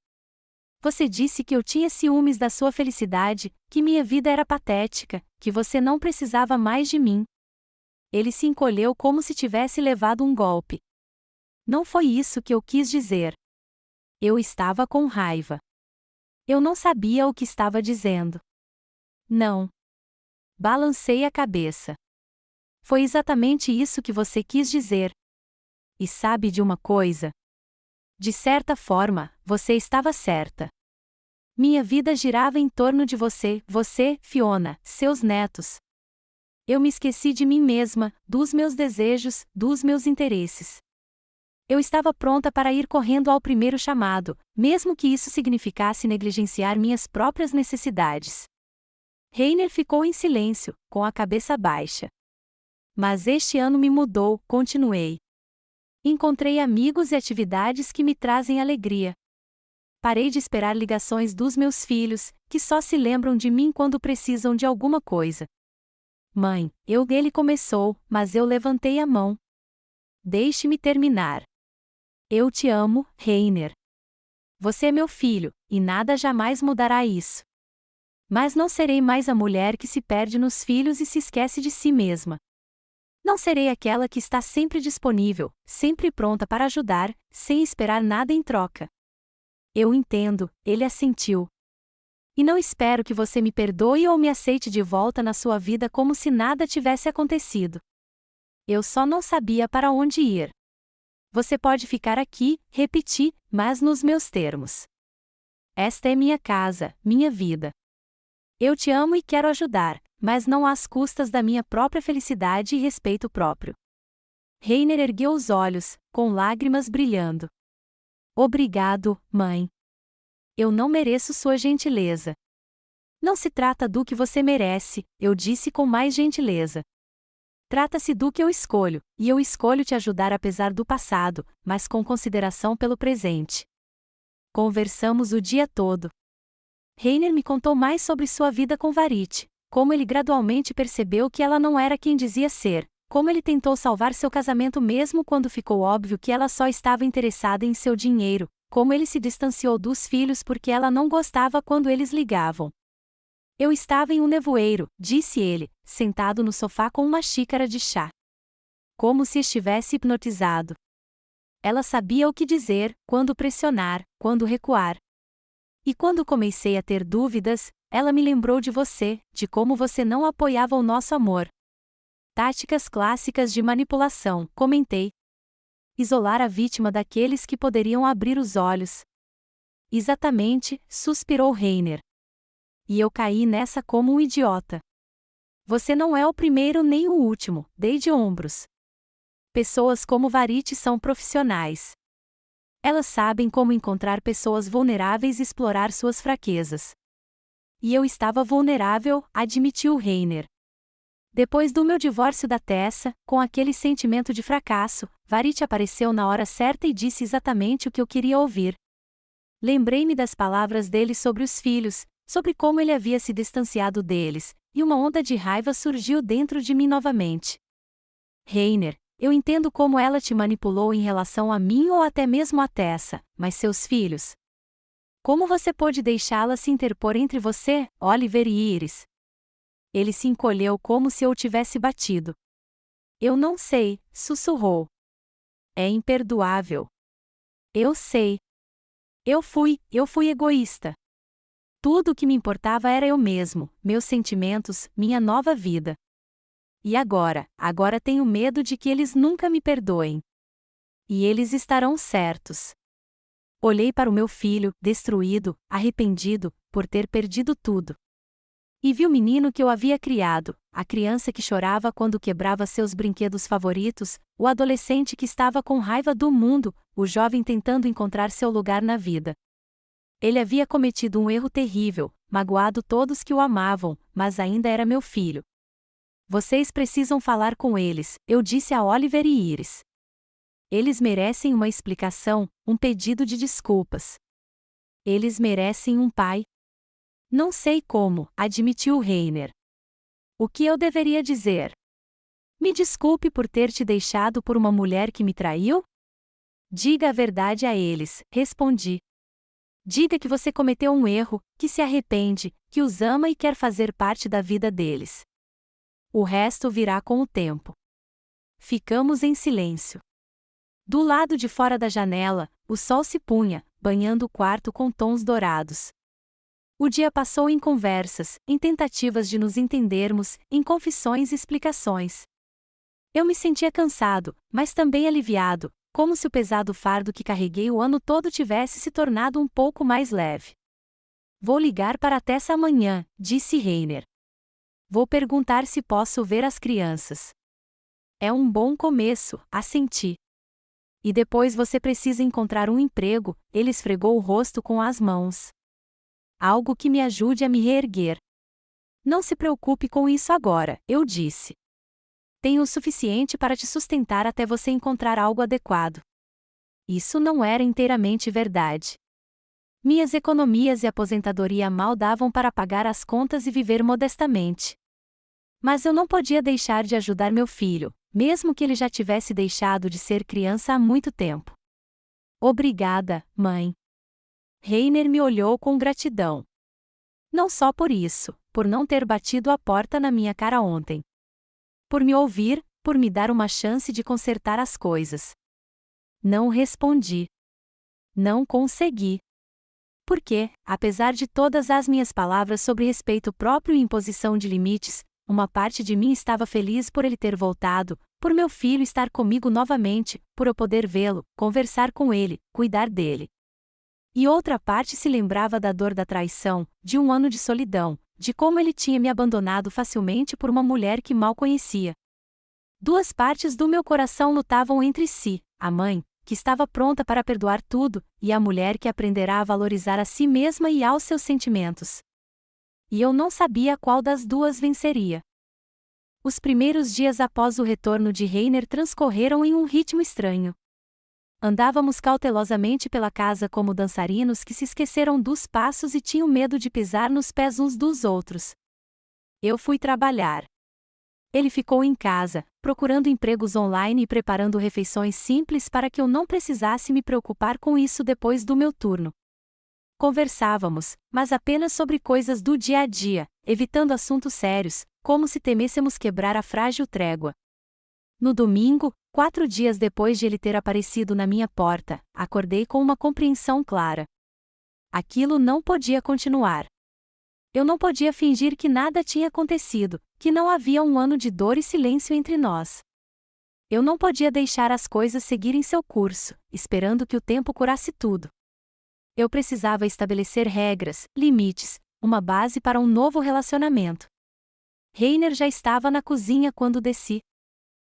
Você disse que eu tinha ciúmes da sua felicidade, que minha vida era patética, que você não precisava mais de mim. Ele se encolheu como se tivesse levado um golpe. Não foi isso que eu quis dizer. Eu estava com raiva. Eu não sabia o que estava dizendo. Não. Balancei a cabeça. Foi exatamente isso que você quis dizer. E sabe de uma coisa? De certa forma, você estava certa. Minha vida girava em torno de você, Fiona, seus netos. Eu me esqueci de mim mesma, dos meus desejos, dos meus interesses. Eu estava pronta para ir correndo ao primeiro chamado, mesmo que isso significasse negligenciar minhas próprias necessidades. Rainer ficou em silêncio, com a cabeça baixa. Mas este ano me mudou, continuei. Encontrei amigos e atividades que me trazem alegria. Parei de esperar ligações dos meus filhos, que só se lembram de mim quando precisam de alguma coisa. Mãe, ele começou, mas eu levantei a mão. Deixe-me terminar. Eu te amo, Rainer. Você é meu filho, e nada jamais mudará isso. Mas não serei mais a mulher que se perde nos filhos e se esquece de si mesma. Não serei aquela que está sempre disponível, sempre pronta para ajudar, sem esperar nada em troca. Eu entendo, ele assentiu. E não espero que você me perdoe ou me aceite de volta na sua vida como se nada tivesse acontecido. Eu só não sabia para onde ir. Você pode ficar aqui, repeti, mas nos meus termos. Esta é minha casa, minha vida. Eu te amo e quero ajudar, mas não às custas da minha própria felicidade e respeito próprio. Rainer ergueu os olhos, com lágrimas brilhando. Obrigado, mãe. Eu não mereço sua gentileza. Não se trata do que você merece, eu disse com mais gentileza. Trata-se do que eu escolho, e eu escolho te ajudar apesar do passado, mas com consideração pelo presente. Conversamos o dia todo. Rainer me contou mais sobre sua vida com Varit, como ele gradualmente percebeu que ela não era quem dizia ser, como ele tentou salvar seu casamento mesmo quando ficou óbvio que ela só estava interessada em seu dinheiro, como ele se distanciou dos filhos porque ela não gostava quando eles ligavam. Eu estava em um nevoeiro, disse ele, sentado no sofá com uma xícara de chá. Como se estivesse hipnotizado. Ela sabia o que dizer, quando pressionar, quando recuar. E quando comecei a ter dúvidas, ela me lembrou de você, de como você não apoiava o nosso amor. Táticas clássicas de manipulação, comentei. Isolar a vítima daqueles que poderiam abrir os olhos. Exatamente, suspirou Rainer. E eu caí nessa como um idiota. Você não é o primeiro nem o último, dei de ombros. Pessoas como Varit são profissionais. Elas sabem como encontrar pessoas vulneráveis e explorar suas fraquezas. E eu estava vulnerável, admitiu Rainer. Depois do meu divórcio da Tessa, com aquele sentimento de fracasso, Varit apareceu na hora certa e disse exatamente o que eu queria ouvir. Lembrei-me das palavras dele sobre os filhos, sobre como ele havia se distanciado deles, e uma onda de raiva surgiu dentro de mim novamente. Rainer, eu entendo como ela te manipulou em relação a mim ou até mesmo a Tessa, mas seus filhos? Como você pôde deixá-la se interpor entre você, Oliver e Iris? Ele se encolheu como se eu o tivesse batido. Eu não sei, sussurrou. É imperdoável. Eu sei. Eu fui egoísta. Tudo o que me importava era eu mesmo, meus sentimentos, minha nova vida. E agora tenho medo de que eles nunca me perdoem. E eles estarão certos. Olhei para o meu filho, destruído, arrependido, por ter perdido tudo. E vi o menino que eu havia criado, a criança que chorava quando quebrava seus brinquedos favoritos, o adolescente que estava com raiva do mundo, o jovem tentando encontrar seu lugar na vida. Ele havia cometido um erro terrível, magoado todos que o amavam, mas ainda era meu filho. Vocês precisam falar com eles, eu disse a Oliver e Iris. Eles merecem uma explicação, um pedido de desculpas. Eles merecem um pai. Não sei como, admitiu Rainer. O que eu deveria dizer? Me desculpe por ter te deixado por uma mulher que me traiu? Diga a verdade a eles, respondi. Diga que você cometeu um erro, que se arrepende, que os ama e quer fazer parte da vida deles. O resto virá com o tempo. Ficamos em silêncio. Do lado de fora da janela, o sol se punha, banhando o quarto com tons dourados. O dia passou em conversas, em tentativas de nos entendermos, em confissões e explicações. Eu me sentia cansado, mas também aliviado, como se o pesado fardo que carreguei o ano todo tivesse se tornado um pouco mais leve. Vou ligar para a Tessa amanhã, disse Reiner. Vou perguntar se posso ver as crianças. É um bom começo, assenti. E depois você precisa encontrar um emprego, ele esfregou o rosto com as mãos. Algo que me ajude a me reerguer. Não se preocupe com isso agora, eu disse. Tenho o suficiente para te sustentar até você encontrar algo adequado. Isso não era inteiramente verdade. Minhas economias e aposentadoria mal davam para pagar as contas e viver modestamente. Mas eu não podia deixar de ajudar meu filho, mesmo que ele já tivesse deixado de ser criança há muito tempo. Obrigada, mãe. Reiner me olhou com gratidão. Não só por isso, por não ter batido a porta na minha cara ontem. Por me ouvir, por me dar uma chance de consertar as coisas. Não respondi. Não consegui. Porque, apesar de todas as minhas palavras sobre respeito próprio e imposição de limites, uma parte de mim estava feliz por ele ter voltado, por meu filho estar comigo novamente, por eu poder vê-lo, conversar com ele, cuidar dele. E outra parte se lembrava da dor da traição, de um ano de solidão, de como ele tinha me abandonado facilmente por uma mulher que mal conhecia. Duas partes do meu coração lutavam entre si, a mãe, que estava pronta para perdoar tudo, e a mulher que aprenderá a valorizar a si mesma e aos seus sentimentos. E eu não sabia qual das duas venceria. Os primeiros dias após o retorno de Reiner transcorreram em um ritmo estranho. Andávamos cautelosamente pela casa como dançarinos que se esqueceram dos passos e tinham medo de pisar nos pés uns dos outros. Eu fui trabalhar. Ele ficou em casa, procurando empregos online e preparando refeições simples para que eu não precisasse me preocupar com isso depois do meu turno. Conversávamos, mas apenas sobre coisas do dia a dia, evitando assuntos sérios, como se temêssemos quebrar a frágil trégua. No domingo, 4 dias depois de ele ter aparecido na minha porta, acordei com uma compreensão clara. Aquilo não podia continuar. Eu não podia fingir que nada tinha acontecido, que não havia um ano de dor e silêncio entre nós. Eu não podia deixar as coisas seguirem seu curso, esperando que o tempo curasse tudo. Eu precisava estabelecer regras, limites, uma base para um novo relacionamento. Reiner já estava na cozinha quando desci.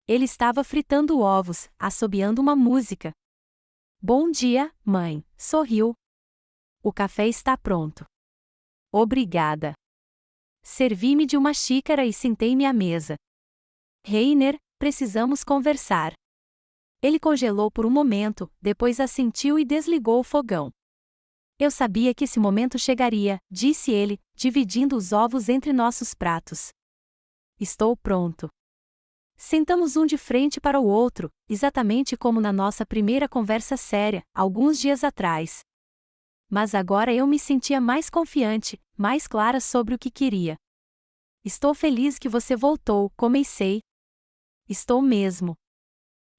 Ele estava fritando ovos, assobiando uma música. Bom dia, mãe, sorriu. O café está pronto. Obrigada. Servi-me de uma xícara e sentei-me à mesa. Reiner, precisamos conversar. Ele congelou por um momento, depois assentiu e desligou o fogão. Eu sabia que esse momento chegaria, disse ele, dividindo os ovos entre nossos pratos. Estou pronto. Sentamos um de frente para o outro, exatamente como na nossa primeira conversa séria, alguns dias atrás. Mas agora eu me sentia mais confiante, mais clara sobre o que queria. Estou feliz que você voltou, comecei. Estou mesmo.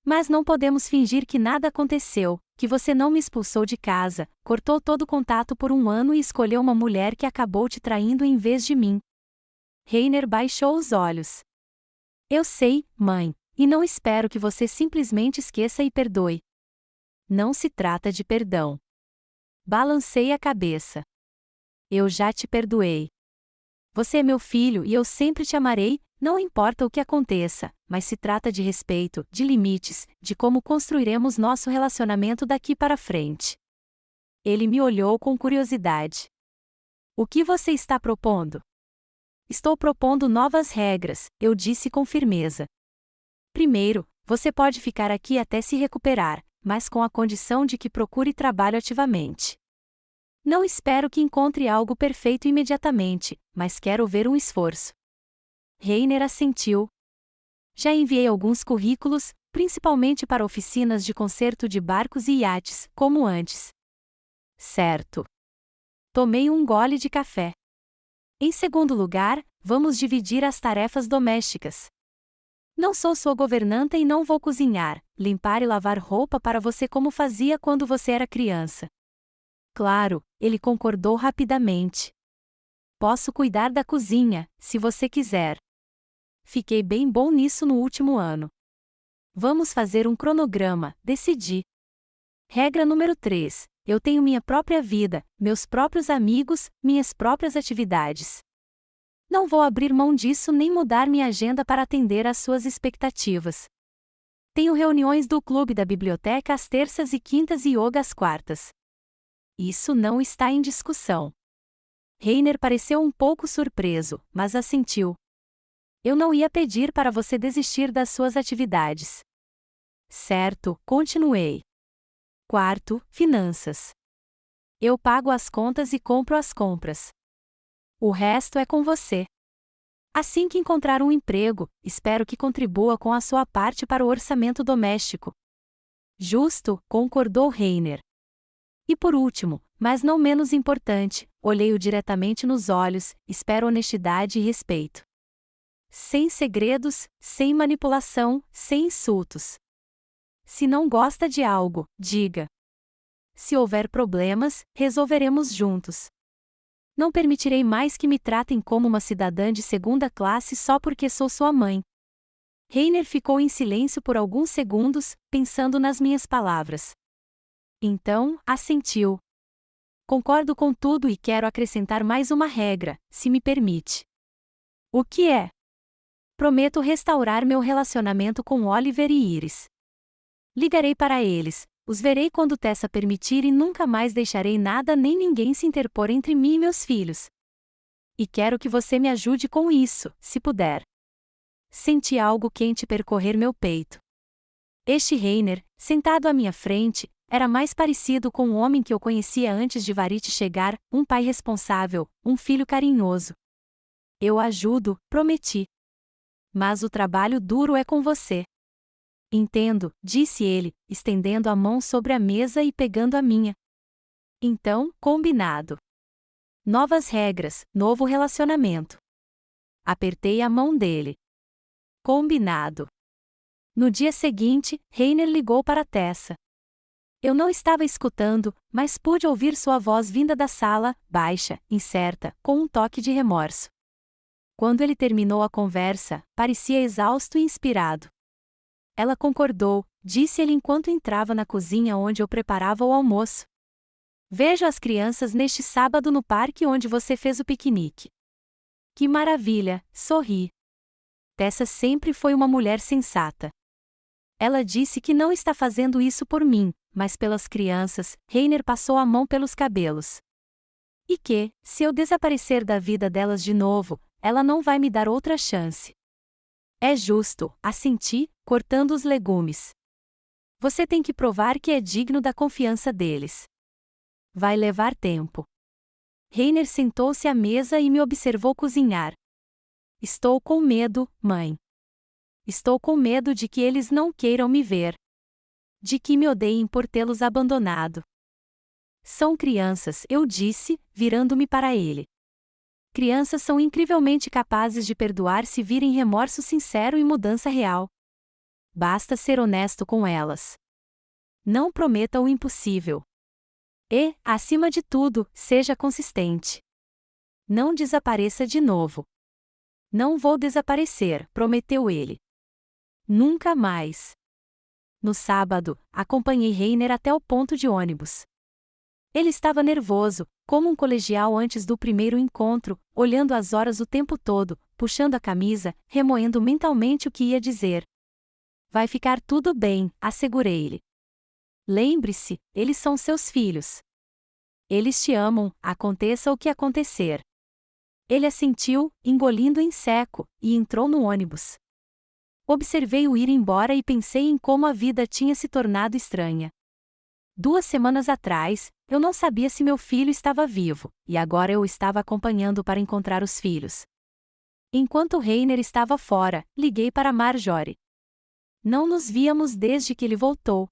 Mas não podemos fingir que nada aconteceu, que você não me expulsou de casa, cortou todo o contato por um ano e escolheu uma mulher que acabou te traindo em vez de mim. Reiner baixou os olhos. Eu sei, mãe, e não espero que você simplesmente esqueça e perdoe. Não se trata de perdão. Balancei a cabeça. Eu já te perdoei. Você é meu filho e eu sempre te amarei, não importa o que aconteça, mas se trata de respeito, de limites, de como construiremos nosso relacionamento daqui para frente. Ele me olhou com curiosidade. O que você está propondo? Estou propondo novas regras, eu disse com firmeza. Primeiro, você pode ficar aqui até se recuperar, mas com a condição de que procure trabalho ativamente. Não espero que encontre algo perfeito imediatamente, mas quero ver um esforço. Reiner assentiu. Já enviei alguns currículos, principalmente para oficinas de conserto de barcos e iates, como antes. Certo. Tomei um gole de café. Em segundo lugar, vamos dividir as tarefas domésticas. Não sou sua governanta e não vou cozinhar, limpar e lavar roupa para você como fazia quando você era criança. Claro, ele concordou rapidamente. Posso cuidar da cozinha, se você quiser. Fiquei bem bom nisso no último ano. Vamos fazer um cronograma, decidi. Regra número 3. Eu tenho minha própria vida, meus próprios amigos, minhas próprias atividades. Não vou abrir mão disso nem mudar minha agenda para atender às suas expectativas. Tenho reuniões do clube da biblioteca às terças e quintas e yoga às quartas. Isso não está em discussão. Reiner pareceu um pouco surpreso, mas assentiu. Eu não ia pedir para você desistir das suas atividades. Certo, continuei. Quarto, finanças. Eu pago as contas e compro as compras. O resto é com você. Assim que encontrar um emprego, espero que contribua com a sua parte para o orçamento doméstico. Justo, concordou Reiner. E por último, mas não menos importante, olhei-o diretamente nos olhos, espero honestidade e respeito. Sem segredos, sem manipulação, sem insultos. Se não gosta de algo, diga. Se houver problemas, resolveremos juntos. Não permitirei mais que me tratem como uma cidadã de segunda classe só porque sou sua mãe. Reiner ficou em silêncio por alguns segundos, pensando nas minhas palavras. Então, assentiu. Concordo com tudo e quero acrescentar mais uma regra, se me permite. O que é? Prometo restaurar meu relacionamento com Oliver e Iris. Ligarei para eles, os verei quando Tessa permitir e nunca mais deixarei nada nem ninguém se interpor entre mim e meus filhos. E quero que você me ajude com isso, se puder. Senti algo quente percorrer meu peito. Este Reiner, sentado à minha frente, era mais parecido com o homem que eu conhecia antes de Varite chegar, um pai responsável, um filho carinhoso. Eu ajudo, prometi. Mas o trabalho duro é com você. Entendo, disse ele, estendendo a mão sobre a mesa e pegando a minha. Então, combinado. Novas regras, novo relacionamento. Apertei a mão dele. Combinado. No dia seguinte, Reiner ligou para Tessa. Eu não estava escutando, mas pude ouvir sua voz vinda da sala, baixa, incerta, com um toque de remorso. Quando ele terminou a conversa, parecia exausto e inspirado. Ela concordou, disse ele enquanto entrava na cozinha onde eu preparava o almoço. Vejo as crianças neste sábado no parque onde você fez o piquenique. Que maravilha, sorri. Tessa sempre foi uma mulher sensata. Ela disse que não está fazendo isso por mim, mas pelas crianças. Reiner passou a mão pelos cabelos. E que, se eu desaparecer da vida delas de novo, ela não vai me dar outra chance. É justo, assenti, cortando os legumes. Você tem que provar que é digno da confiança deles. Vai levar tempo. Reiner sentou-se à mesa e me observou cozinhar. Estou com medo, mãe. Estou com medo de que eles não queiram me ver. De que me odeiem por tê-los abandonado. São crianças, eu disse, virando-me para ele. Crianças são incrivelmente capazes de perdoar se virem remorso sincero e mudança real. Basta ser honesto com elas. Não prometa o impossível. E, acima de tudo, seja consistente. Não desapareça de novo. Não vou desaparecer, prometeu ele. Nunca mais. No sábado, acompanhei Reiner até o ponto de ônibus. Ele estava nervoso, como um colegial antes do primeiro encontro, olhando as horas o tempo todo, puxando a camisa, remoendo mentalmente o que ia dizer. Vai ficar tudo bem, assegurei-lhe. Lembre-se, eles são seus filhos. Eles te amam, aconteça o que acontecer. Ele assentiu, engolindo em seco, e entrou no ônibus. Observei-o ir embora e pensei em como a vida tinha se tornado estranha. 2 semanas atrás, eu não sabia se meu filho estava vivo, e agora eu o estava acompanhando para encontrar os filhos. Enquanto Reiner estava fora, liguei para Marjorie. Não nos víamos desde que ele voltou.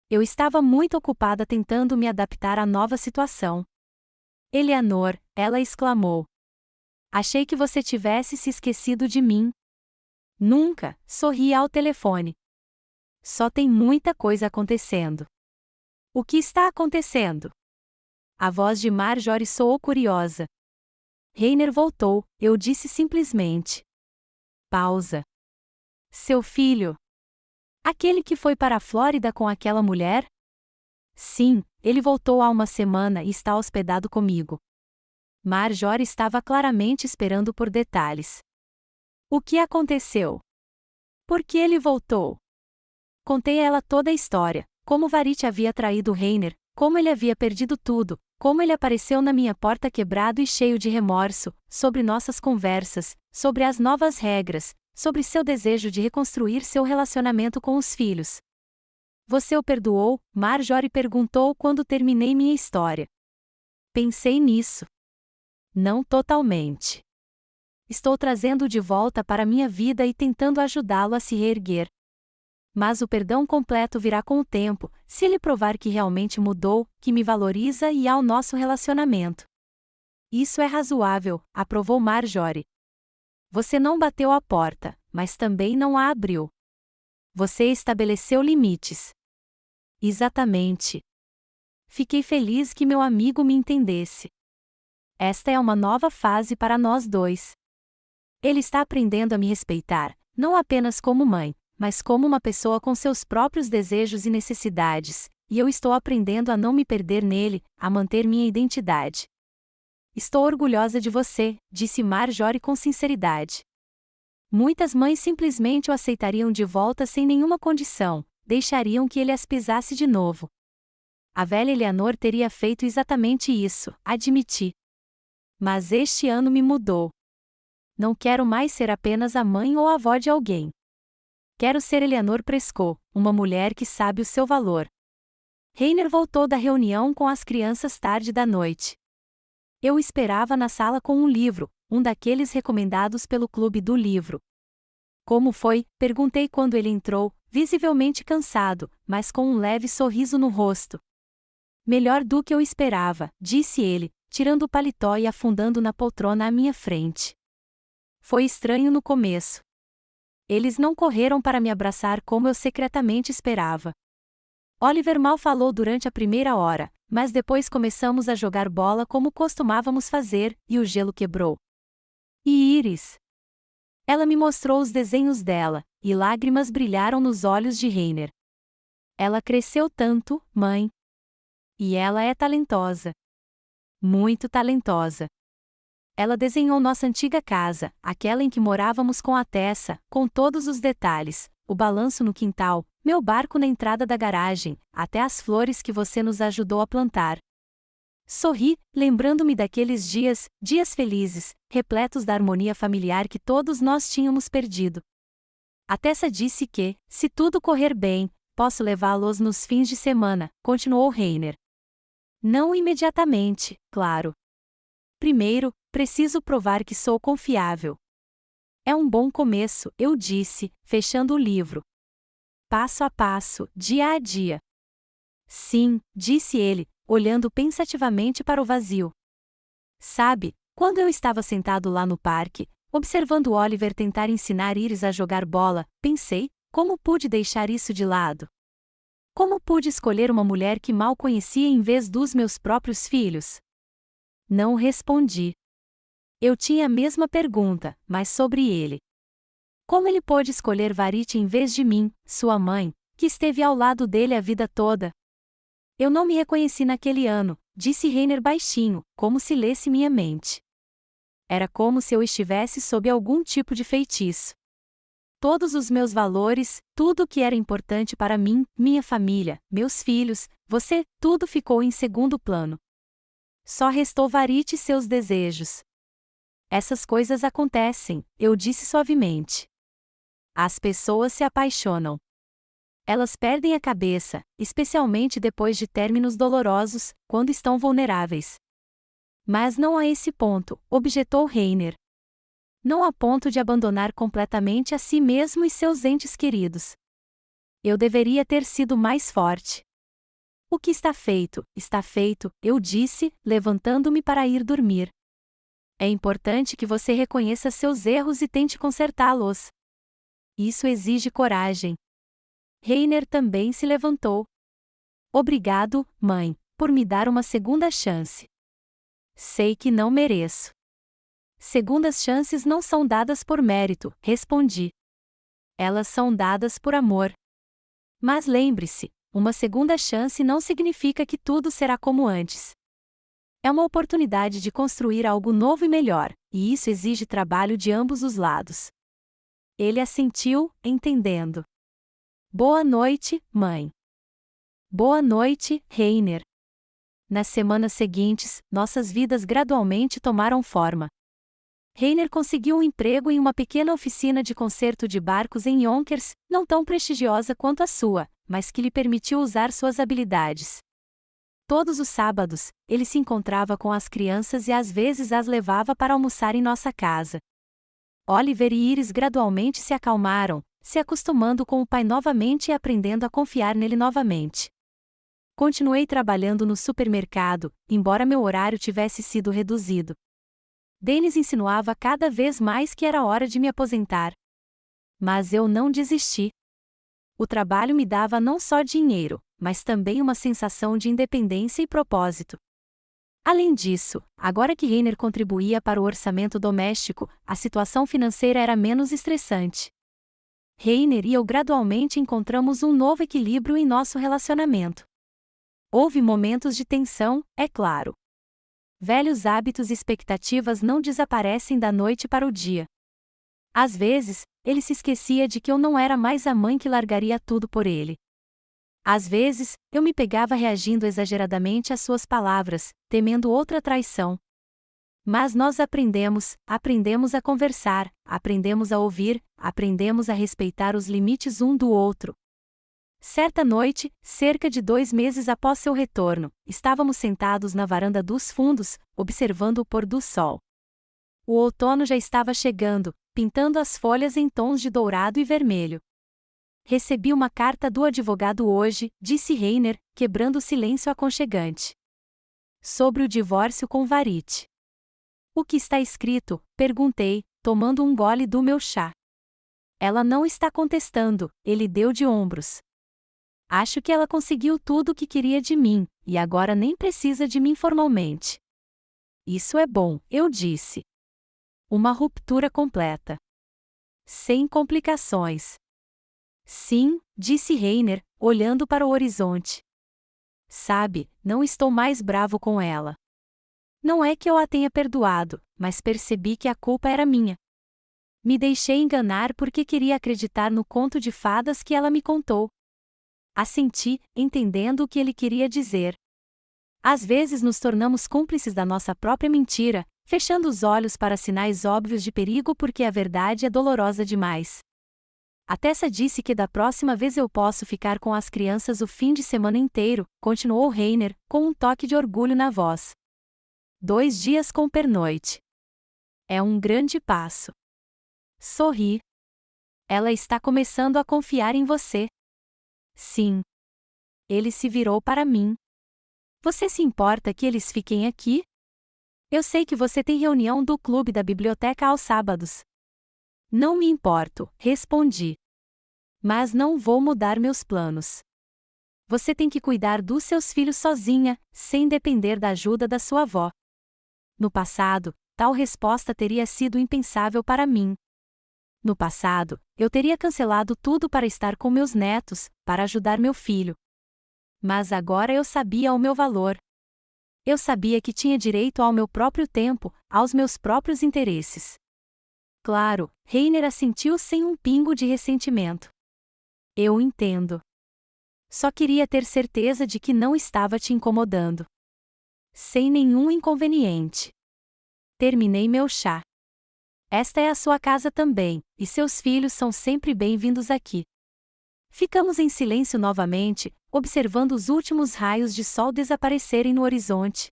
Eu estava muito ocupada tentando me adaptar à nova situação. Eleanor, ela exclamou. Achei que você tivesse se esquecido de mim. Nunca, sorri ao telefone. Só tem muita coisa acontecendo. O que está acontecendo? A voz de Marjorie soou curiosa. Rainer voltou, eu disse simplesmente. Pausa. Seu filho. Aquele que foi para a Flórida com aquela mulher? Sim, ele voltou há uma semana e está hospedado comigo. Marjorie estava claramente esperando por detalhes. O que aconteceu? Por que ele voltou? Contei a ela toda a história, como Varite havia traído Rainer, como ele havia perdido tudo, como ele apareceu na minha porta quebrado e cheio de remorso, sobre nossas conversas, sobre as novas regras, sobre seu desejo de reconstruir seu relacionamento com os filhos. Você o perdoou? Marjorie perguntou quando terminei minha história. Pensei nisso. Não totalmente. Estou trazendo-o de volta para minha vida e tentando ajudá-lo a se reerguer. Mas o perdão completo virá com o tempo, se ele provar que realmente mudou, que me valoriza e ao nosso relacionamento. Isso é razoável, aprovou Marjorie. Você não bateu a porta, mas também não a abriu. Você estabeleceu limites. Exatamente. Fiquei feliz que meu amigo me entendesse. Esta é uma nova fase para nós dois. Ele está aprendendo a me respeitar, não apenas como mãe, mas como uma pessoa com seus próprios desejos e necessidades, e eu estou aprendendo a não me perder nele, a manter minha identidade. Estou orgulhosa de você, disse Marjorie com sinceridade. Muitas mães simplesmente o aceitariam de volta sem nenhuma condição, deixariam que ele as pisasse de novo. A velha Eleanor teria feito exatamente isso, admiti. Mas este ano me mudou. Não quero mais ser apenas a mãe ou a avó de alguém. Quero ser Eleanor Prescott, uma mulher que sabe o seu valor. Rainer voltou da reunião com as crianças tarde da noite. Eu o esperava na sala com um livro, um daqueles recomendados pelo clube do livro. Como foi? Perguntei quando ele entrou, visivelmente cansado, mas com um leve sorriso no rosto. Melhor do que eu esperava, disse ele, tirando o paletó e afundando na poltrona à minha frente. Foi estranho no começo. Eles não correram para me abraçar como eu secretamente esperava. Oliver mal falou durante a primeira hora, mas depois começamos a jogar bola como costumávamos fazer, e o gelo quebrou. E Iris? Ela me mostrou os desenhos dela, e lágrimas brilharam nos olhos de Rainer. Ela cresceu tanto, mãe. E ela é talentosa. Muito talentosa. Ela desenhou nossa antiga casa, aquela em que morávamos com a Tessa, com todos os detalhes, o balanço no quintal, meu barco na entrada da garagem, até as flores que você nos ajudou a plantar. Sorri, lembrando-me daqueles dias felizes, repletos da harmonia familiar que todos nós tínhamos perdido. A Tessa disse que, se tudo correr bem, posso levá-los nos fins de semana, continuou Rainer. Não imediatamente, claro. Primeiro, preciso provar que sou confiável. É um bom começo, eu disse, fechando o livro. Passo a passo, dia a dia. Sim, disse ele, olhando pensativamente para o vazio. Sabe, quando eu estava sentado lá no parque, observando Oliver tentar ensinar Iris a jogar bola, pensei, como pude deixar isso de lado? Como pude escolher uma mulher que mal conhecia em vez dos meus próprios filhos? Não respondi. Eu tinha a mesma pergunta, mas sobre ele. Como ele pôde escolher Varite em vez de mim, sua mãe, que esteve ao lado dele a vida toda? Eu não me reconheci naquele ano, disse Rainer baixinho, como se lesse minha mente. Era como se eu estivesse sob algum tipo de feitiço. Todos os meus valores, tudo o que era importante para mim, minha família, meus filhos, você, tudo ficou em segundo plano. Só restou Varite e seus desejos. Essas coisas acontecem, eu disse suavemente. As pessoas se apaixonam. Elas perdem a cabeça, especialmente depois de términos dolorosos, quando estão vulneráveis. Mas não a esse ponto, objetou Rainer. Não a ponto de abandonar completamente a si mesmo e seus entes queridos. Eu deveria ter sido mais forte. O que está feito, eu disse, levantando-me para ir dormir. É importante que você reconheça seus erros e tente consertá-los. Isso exige coragem. Reiner também se levantou. Obrigado, mãe, por me dar uma segunda chance. Sei que não mereço. Segundas chances não são dadas por mérito, respondi. Elas são dadas por amor. Mas lembre-se, uma segunda chance não significa que tudo será como antes. É uma oportunidade de construir algo novo e melhor, e isso exige trabalho de ambos os lados. Ele assentiu, entendendo. Boa noite, mãe. Boa noite, Reiner. Nas semanas seguintes, nossas vidas gradualmente tomaram forma. Reiner conseguiu um emprego em uma pequena oficina de conserto de barcos em Yonkers, não tão prestigiosa quanto a sua, mas que lhe permitiu usar suas habilidades. Todos os sábados, ele se encontrava com as crianças e às vezes as levava para almoçar em nossa casa. Oliver e Iris gradualmente se acalmaram, se acostumando com o pai novamente e aprendendo a confiar nele novamente. Continuei trabalhando no supermercado, embora meu horário tivesse sido reduzido. Dennis insinuava cada vez mais que era hora de me aposentar. Mas eu não desisti. O trabalho me dava não só dinheiro, mas também uma sensação de independência e propósito. Além disso, agora que Reiner contribuía para o orçamento doméstico, a situação financeira era menos estressante. Reiner e eu gradualmente encontramos um novo equilíbrio em nosso relacionamento. Houve momentos de tensão, é claro. Velhos hábitos e expectativas não desaparecem da noite para o dia. Às vezes, ele se esquecia de que eu não era mais a mãe que largaria tudo por ele. Às vezes, eu me pegava reagindo exageradamente às suas palavras, temendo outra traição. Mas nós aprendemos a conversar, aprendemos a ouvir, aprendemos a respeitar os limites um do outro. Certa noite, cerca de 2 meses após seu retorno, estávamos sentados na varanda dos fundos, observando o pôr do sol. O outono já estava chegando, pintando as folhas em tons de dourado e vermelho. Recebi uma carta do advogado hoje, disse Reiner, quebrando o silêncio aconchegante. Sobre o divórcio com Varit. O que está escrito? Perguntei, tomando um gole do meu chá. Ela não está contestando, ele deu de ombros. Acho que ela conseguiu tudo o que queria de mim, e agora nem precisa de mim formalmente. Isso é bom, eu disse. Uma ruptura completa. Sem complicações. Sim, disse Reiner, olhando para o horizonte. Sabe, não estou mais bravo com ela. Não é que eu a tenha perdoado, mas percebi que a culpa era minha. Me deixei enganar porque queria acreditar no conto de fadas que ela me contou. Assenti, entendendo o que ele queria dizer. Às vezes nos tornamos cúmplices da nossa própria mentira, fechando os olhos para sinais óbvios de perigo porque a verdade é dolorosa demais. A Tessa disse que da próxima vez eu posso ficar com as crianças o fim de semana inteiro, continuou Reiner, com um toque de orgulho na voz. 2 dias com pernoite. É um grande passo. Sorri. Ela está começando a confiar em você. Sim. Ele se virou para mim. Você se importa que eles fiquem aqui? Eu sei que você tem reunião do clube da biblioteca aos sábados. Não me importo, respondi. Mas não vou mudar meus planos. Você tem que cuidar dos seus filhos sozinha, sem depender da ajuda da sua avó. No passado, tal resposta teria sido impensável para mim. No passado, eu teria cancelado tudo para estar com meus netos, para ajudar meu filho. Mas agora eu sabia o meu valor. Eu sabia que tinha direito ao meu próprio tempo, aos meus próprios interesses. Claro, Reiner assentiu sem um pingo de ressentimento. Eu entendo. Só queria ter certeza de que não estava te incomodando. Sem nenhum inconveniente. Terminei meu chá. Esta é a sua casa também, e seus filhos são sempre bem-vindos aqui. Ficamos em silêncio novamente, observando os últimos raios de sol desaparecerem no horizonte.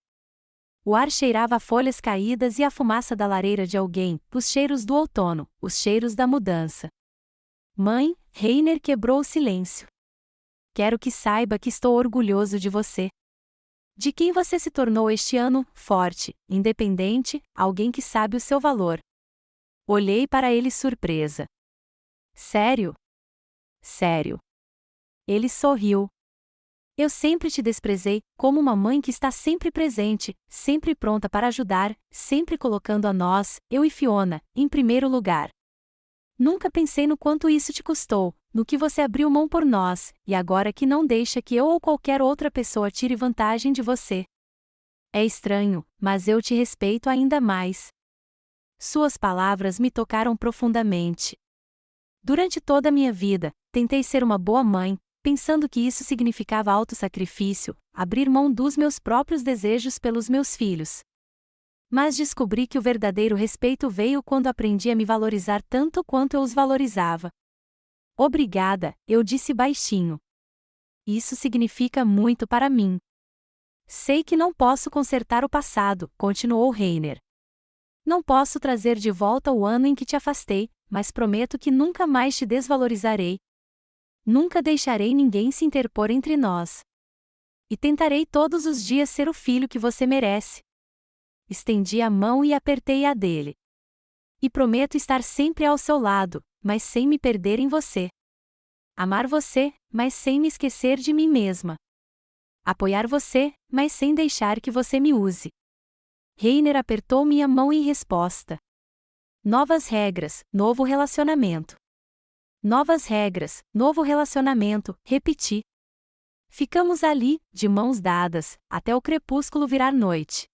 O ar cheirava a folhas caídas e a fumaça da lareira de alguém, os cheiros do outono, os cheiros da mudança. Mãe, Reiner quebrou o silêncio. quero que saiba que estou orgulhoso de você. De quem você se tornou este ano, forte, independente, alguém que sabe o seu valor. Olhei para ele surpresa. Sério? Sério. Ele sorriu. Eu sempre te desprezei, como uma mãe que está sempre presente, sempre pronta para ajudar, sempre colocando a nós, eu e Fiona, em primeiro lugar. Nunca pensei no quanto isso te custou, no que você abriu mão por nós, e agora que não deixa que eu ou qualquer outra pessoa tire vantagem de você. É estranho, mas eu te respeito ainda mais. Suas palavras me tocaram profundamente. Durante toda a minha vida, tentei ser uma boa mãe, pensando que isso significava autossacrifício, abrir mão dos meus próprios desejos pelos meus filhos. Mas descobri que o verdadeiro respeito veio quando aprendi a me valorizar tanto quanto eu os valorizava. Obrigada, eu disse baixinho. Isso significa muito para mim. Sei que não posso consertar o passado, continuou Reiner. Não posso trazer de volta o ano em que te afastei, mas prometo que nunca mais te desvalorizarei. Nunca deixarei ninguém se interpor entre nós. E tentarei todos os dias ser o filho que você merece. Estendi a mão e apertei a dele. E prometo estar sempre ao seu lado, mas sem me perder em você. Amar você, mas sem me esquecer de mim mesma. Apoiar você, mas sem deixar que você me use. Reiner apertou minha mão em resposta. Novas regras, novo relacionamento. Novas regras, novo relacionamento, repeti. Ficamos ali, de mãos dadas, até o crepúsculo virar noite.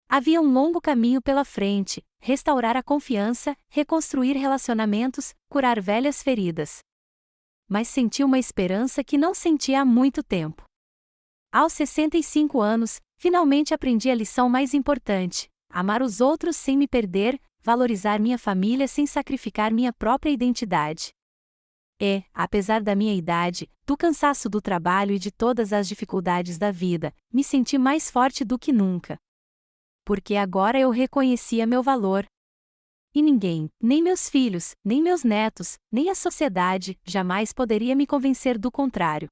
Havia um longo caminho pela frente, restaurar a confiança, reconstruir relacionamentos, curar velhas feridas. Mas senti uma esperança que não sentia há muito tempo. Aos 65 anos, finalmente aprendi a lição mais importante: amar os outros sem me perder, valorizar minha família sem sacrificar minha própria identidade. E, apesar da minha idade, do cansaço do trabalho e de todas as dificuldades da vida, me senti mais forte do que nunca. Porque agora eu reconhecia meu valor. E ninguém, nem meus filhos, nem meus netos, nem a sociedade, jamais poderia me convencer do contrário.